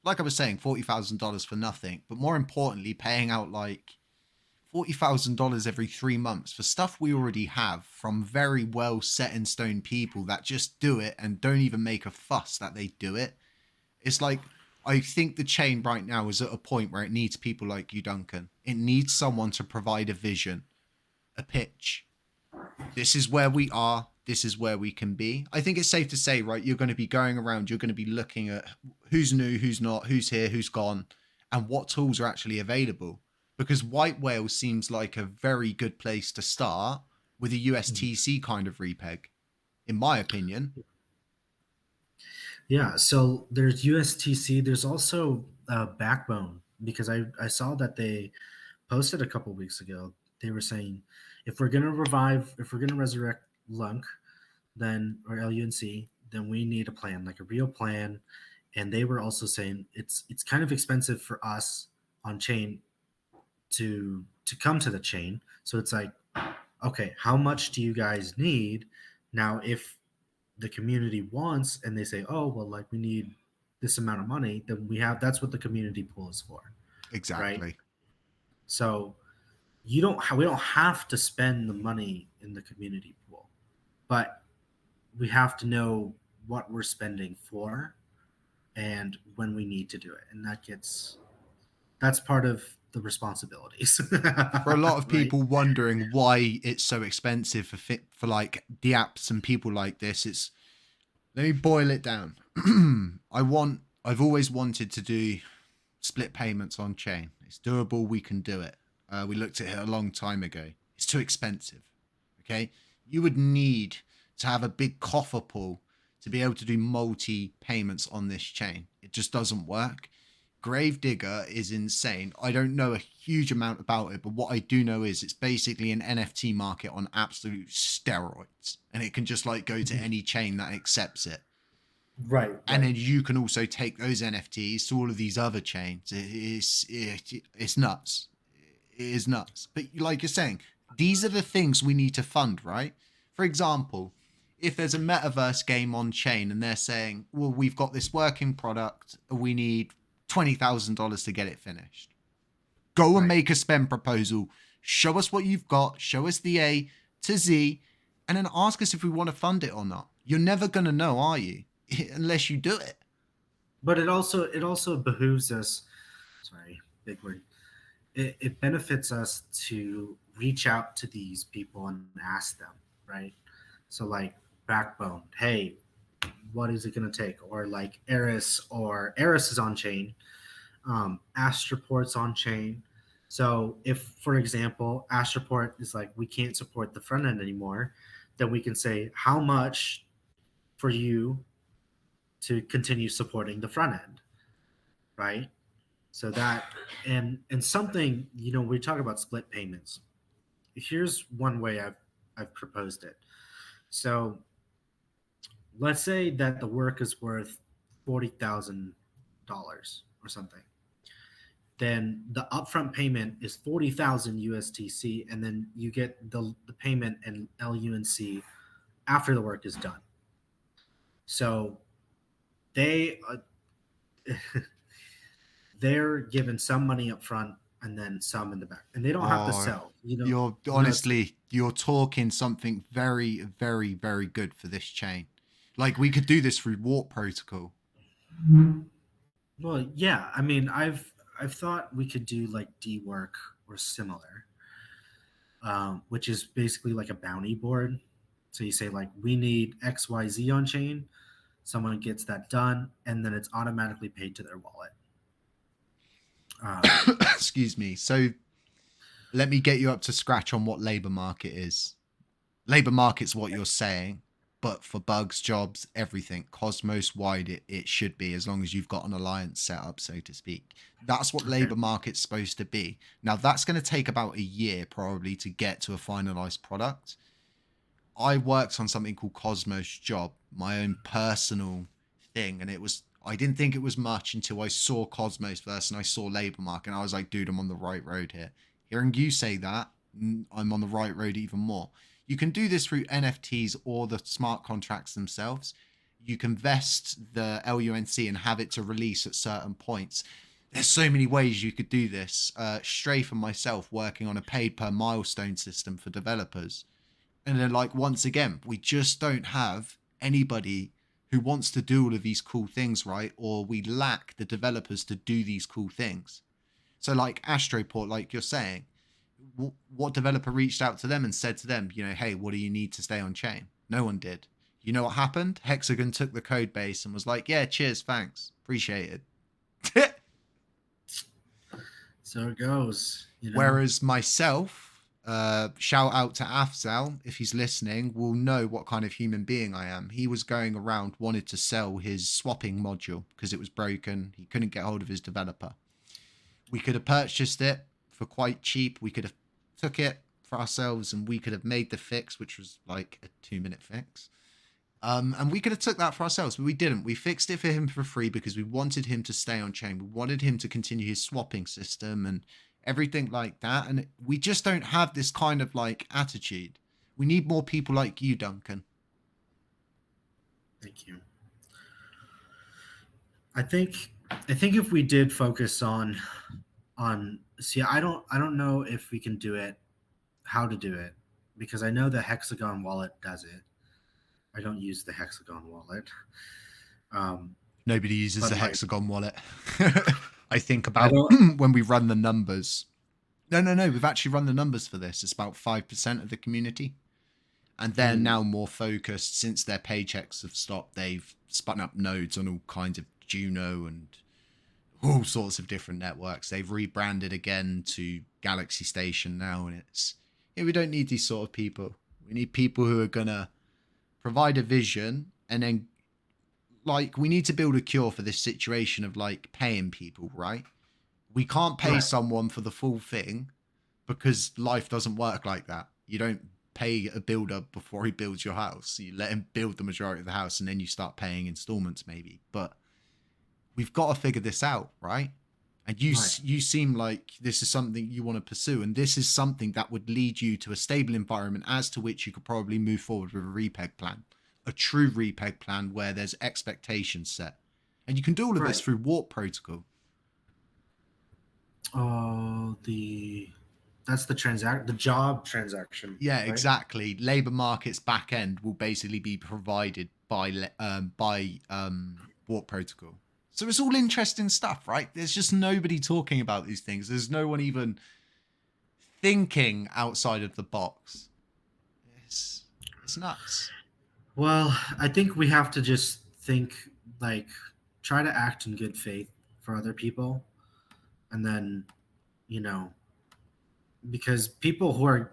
like I was saying, $40,000 for nothing, but more importantly, paying out like $40,000 every 3 months for stuff we already have from very well set in stone people that just do it and don't even make a fuss that they do it. It's like, I think the chain right now is at a point where it needs people like you, Duncan. It needs someone to provide a vision, a pitch. This is where we are. this is where we can be. I think it's safe to say, right, you're going to be going around, you're going to be looking at who's new, who's not, who's here, who's gone, and what tools are actually available. Because white whale seems like a very good place to start with a USTC kind of repeg, in my opinion. Yeah, so there's USTC. There's also Backbone, because I saw that they posted a couple weeks ago. They were saying if we're gonna resurrect Lunc, then or LUNC, then we need a plan, like a real plan. And they were also saying it's kind of expensive for us on chain to come to the chain. So it's like, okay, how much do you guys need? Now, if the community wants and they say, oh, well, like we need this amount of money, then that's what the community pool is for, right? Exactly. So we don't have to spend the money in the community pool, but we have to know what we're spending for and when we need to do it. And that's part of the responsibilities. For a lot of Right? people wondering why it's so expensive for like the apps and people like this, let me boil it down. I've always wanted to do split payments on chain. It's doable. We can do it. We looked at it a long time ago. It's too expensive. Okay. You would need to have a big coffer pool to be able to do multi payments on this chain. It just doesn't work. Gravedigger is insane. I don't know a huge amount about it, but what I do know is it's basically an NFT market on absolute steroids, and it can just like go to any chain that accepts it. Right. And then you can also take those NFTs to all of these other chains. It's nuts. It is nuts. But like you're saying, these are the things we need to fund, right? For example, if there's a metaverse game on chain and they're saying, well, we've got this working product, we need $20,000 to get it finished. Go and make a spend proposal. Show us what you've got. Show us the A to Z, and then ask us if we want to fund it or not. You're never going to know, are you? Unless you do it. But it also behooves us. Sorry, big word. It benefits us to reach out to these people and ask them, right? So like Backbone, hey, what is it going to take? Or like Eris is on chain. Astroport's on chain. So if, for example, Astroport is like, we can't support the front end anymore, then we can say, how much for you to continue supporting the front end, right? So that, and something, we talk about split payments. Here's one way I've proposed it. So let's say that the work is worth $40,000 or something. Then the upfront payment is 40,000 USTC, and then you get the payment in LUNC after the work is done. So they they're given some money up front and then some in the back, and they don't have to sell. You're talking something very, very, very good for this chain. Like we could do this through Warp Protocol. Well, yeah. I mean, I've thought we could do like D work or similar, which is basically like a bounty board. So you say like, we need XYZ on chain. Someone gets that done, and then it's automatically paid to their wallet. Excuse me. So let me get you up to scratch on what labor market is. Labor market's what you're saying, but for bugs, jobs, everything, Cosmos wide, it should be, as long as you've got an alliance set up, so to speak. That's what labor market's supposed to be. Now, that's going to take about a year probably to get to a finalized product. I worked on something called Cosmos Job, my own personal thing, and I didn't think it was much until I saw Cosmos first and I saw labor market, and I was like, dude, I'm on the right road here. Hearing you say that, I'm on the right road even more. You can do this through NFTs or the smart contracts themselves. You can vest the LUNC and have it to release at certain points. There's so many ways you could do this. Strafe and myself working on a paid per milestone system for developers. And then like, once again, we just don't have anybody who wants to do all of these cool things, right? Or we lack the developers to do these cool things. So like Astroport, like you're saying, what developer reached out to them and said to them, hey, what do you need to stay on chain? No one did. You know what happened? Hexagon took the code base and was like, yeah, cheers, thanks, appreciate it. So it goes, you know. Whereas myself, shout out to Afzal, if he's listening, will know what kind of human being I am. He was going around, wanted to sell his swapping module because it was broken. He couldn't get hold of his developer. We could have purchased it for quite cheap. We could have took it for ourselves and we could have made the fix, which was like a 2-minute fix. And we could have took that for ourselves, but we didn't. We fixed it for him for free because we wanted him to stay on chain. We wanted him to continue his swapping system and everything like that. And we just don't have this kind of like attitude. We need more people like you, Duncan. Thank you. I think if we did focus on see, I don't know if we can do it, how to do it, because I know the Hexagon wallet does it. I don't use the Hexagon wallet. Nobody uses the like, Hexagon wallet. I think about when we run the numbers. No. We've actually run the numbers for this. It's about 5% of the community. And they're now more focused since their paychecks have stopped. They've spun up nodes on all kinds of Juno and all sorts of different networks. They've rebranded again to Galaxy Station now. And it's, we don't need these sort of people. We need people who are going to provide a vision, and then like we need to build a cure for this situation of like paying people, right? We can't pay someone for the full thing because life doesn't work like that. You don't pay a builder before he builds your house. You let him build the majority of the house and then you start paying installments maybe. But we've got to figure this out, right? And you seem like this is something you want to pursue, and this is something that would lead you to a stable environment as to which you could probably move forward with a repeg plan, a true repeg plan where there's expectations set. And you can do all of this through Warp Protocol. Oh, that's the job transaction. Yeah, right? Exactly. Labor markets back end will basically be provided by Warp Protocol. So it's all interesting stuff, right? There's just nobody talking about these things. There's no one even thinking outside of the box. It's nuts. Well, I think we have to just think, like, try to act in good faith for other people. And then, you know, because people are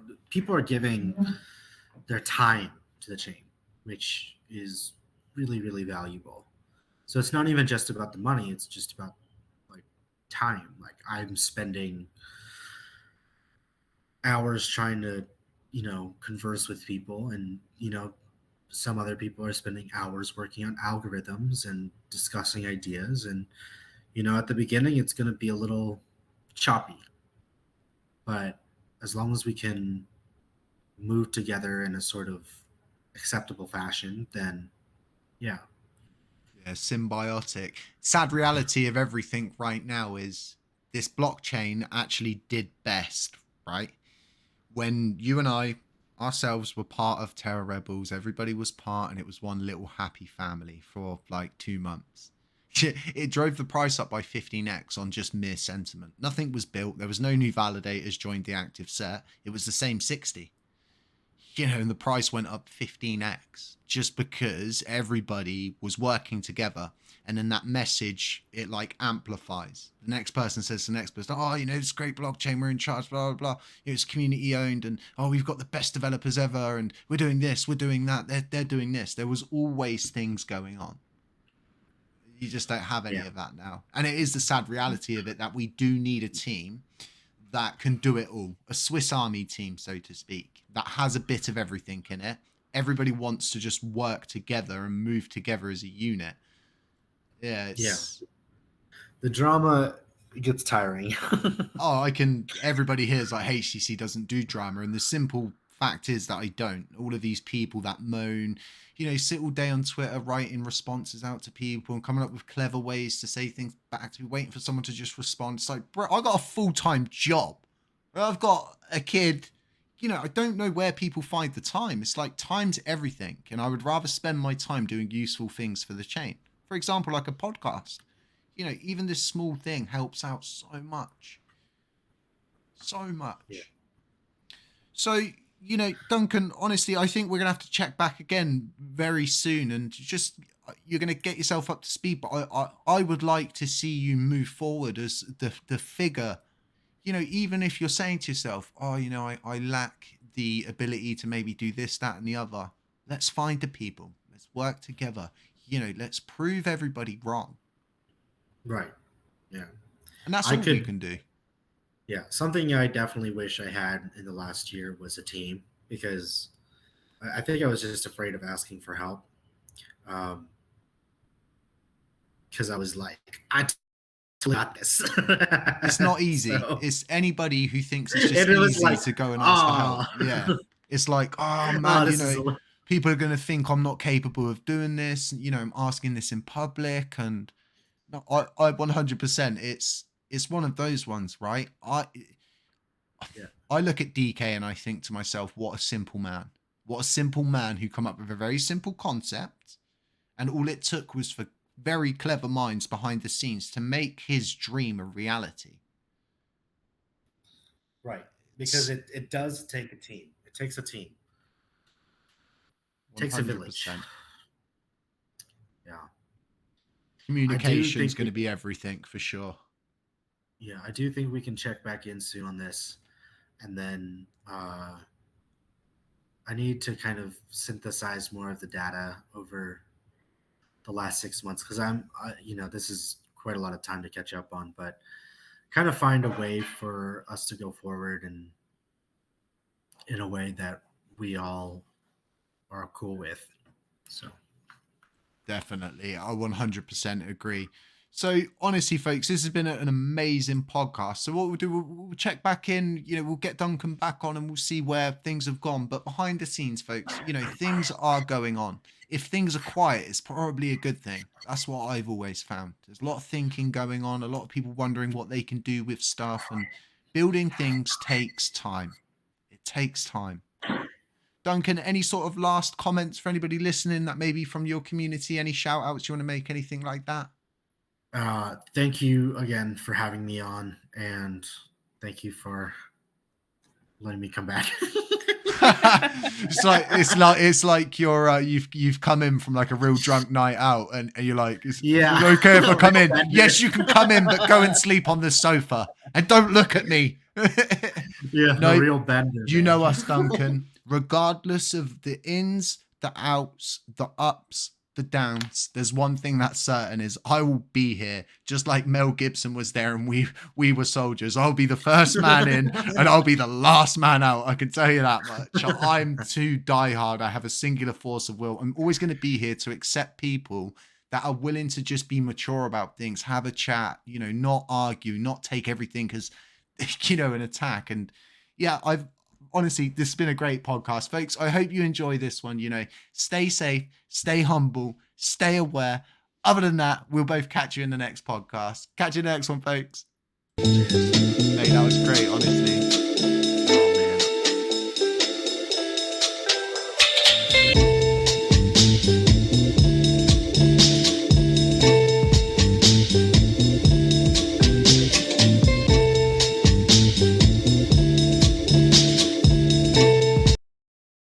giving their time to the chain, which is really, really valuable. So it's not even just about the money. It's just about like time. Like I'm spending hours trying to, converse with people, and, some other people are spending hours working on algorithms and discussing ideas. And, at the beginning, it's going to be a little choppy, but as long as we can move together in a sort of acceptable fashion, then yeah. Yeah, symbiotic. Sad reality of everything right now is this blockchain actually did best, right? When you and I ourselves were part of Terra Rebels, everybody was part, and it was one little happy family for like 2 months. It drove the price up by 15x on just mere sentiment. Nothing was built. There was no new validators joined the active set. It was the same 60. And the price went up 15x just because everybody was working together. And then that message, it like amplifies. The next person says to the next person, oh, it's great blockchain, we're in charge, blah, blah, blah. It's community owned, and oh, we've got the best developers ever, and we're doing this, we're doing that, they're doing this. There was always things going on. You just don't have any of that now. And it is the sad reality of it that we do need a team that can do it all. A Swiss Army team, so to speak, that has a bit of everything in it. Everybody wants to just work together and move together as a unit. Yeah. The drama gets tiring. Everybody here is like, HTC doesn't do drama. And the simple fact is that I don't. All of these people that moan, sit all day on Twitter writing responses out to people and coming up with clever ways to say things back to me, waiting for someone to just respond. It's like, bro, I got a full-time job. I've got a kid. I don't know where people find the time. It's like time's everything. And I would rather spend my time doing useful things for the chain. For example, like a podcast. Even this small thing helps out so much. So much. Yeah. So, you know, Duncan, honestly, I think we're going to have to check back again very soon, and just you're going to get yourself up to speed. But I would like to see you move forward as the figure. You know, even if you're saying to yourself, oh, you know, I lack the ability to maybe do this, that, and the other. Let's find the people. Let's work together. You know, let's prove everybody wrong. Right. Yeah. And that's all we can do. Yeah. Something I definitely wish I had in the last year was a team, because I think I was just afraid of asking for help. Because I was like, I got this. It's not easy. So, It's anybody who thinks it's just it was easy like, to go and ask for help. oh, Yeah. It's like, oh man, you this is know, people are going to think I'm not capable of doing this. You know, I'm asking this in public, and no, I 100%. It's one of those ones, right? yeah. I look at DK and I think to myself, what a simple man. What a simple man who come up with a very simple concept, and all it took was for very clever minds behind the scenes to make his dream a reality. Right. Because it does take a team. It takes a team. It takes a village. Yeah. Communication is going to be everything for sure. Yeah, I do think we can check back in soon on this. And then I need to kind of synthesize more of the data over the last 6 months, because this is quite a lot of time to catch up on, but kind of find a way for us to go forward and in a way that we all are cool with. So definitely, I 100% agree. So honestly, folks, this has been an amazing podcast. So what we'll do, we'll check back in, you know, we'll get Duncan back on and we'll see where things have gone. But behind the scenes, folks, you know, things are going on. If things are quiet, it's probably a good thing. That's what I've always found. There's a lot of thinking going on, a lot of people wondering what they can do with stuff, and building things takes time. It takes time. Duncan, any sort of last comments for anybody listening that maybe from your community, any shout outs you want to make, anything like that? Thank you again for having me on, and thank you for letting me come back. it's like you're you've come in from like a real drunk night out, and you're like, is it okay if I come in? Yes, you can come in, but go and sleep on the sofa and don't look at me. Yeah, no, real bender. You know us, Duncan. Regardless of the ins, the outs, the ups, the downs, there's one thing that's certain, is I will be here, just like Mel Gibson was there and we were soldiers. I'll be the first man in and I'll be the last man out. I can tell you that much. I'm too diehard. I have a singular force of will. I'm always going to be here to accept people that are willing to just be mature about things, have a chat, you know, not argue, not take everything as, you know, an attack. And yeah, honestly, this has been a great podcast, folks. I hope you enjoy this one. You know, stay safe, stay humble, stay aware. Other than that, we'll both catch you in the next podcast. Catch you in the next one, folks. Hey, that was great, honestly.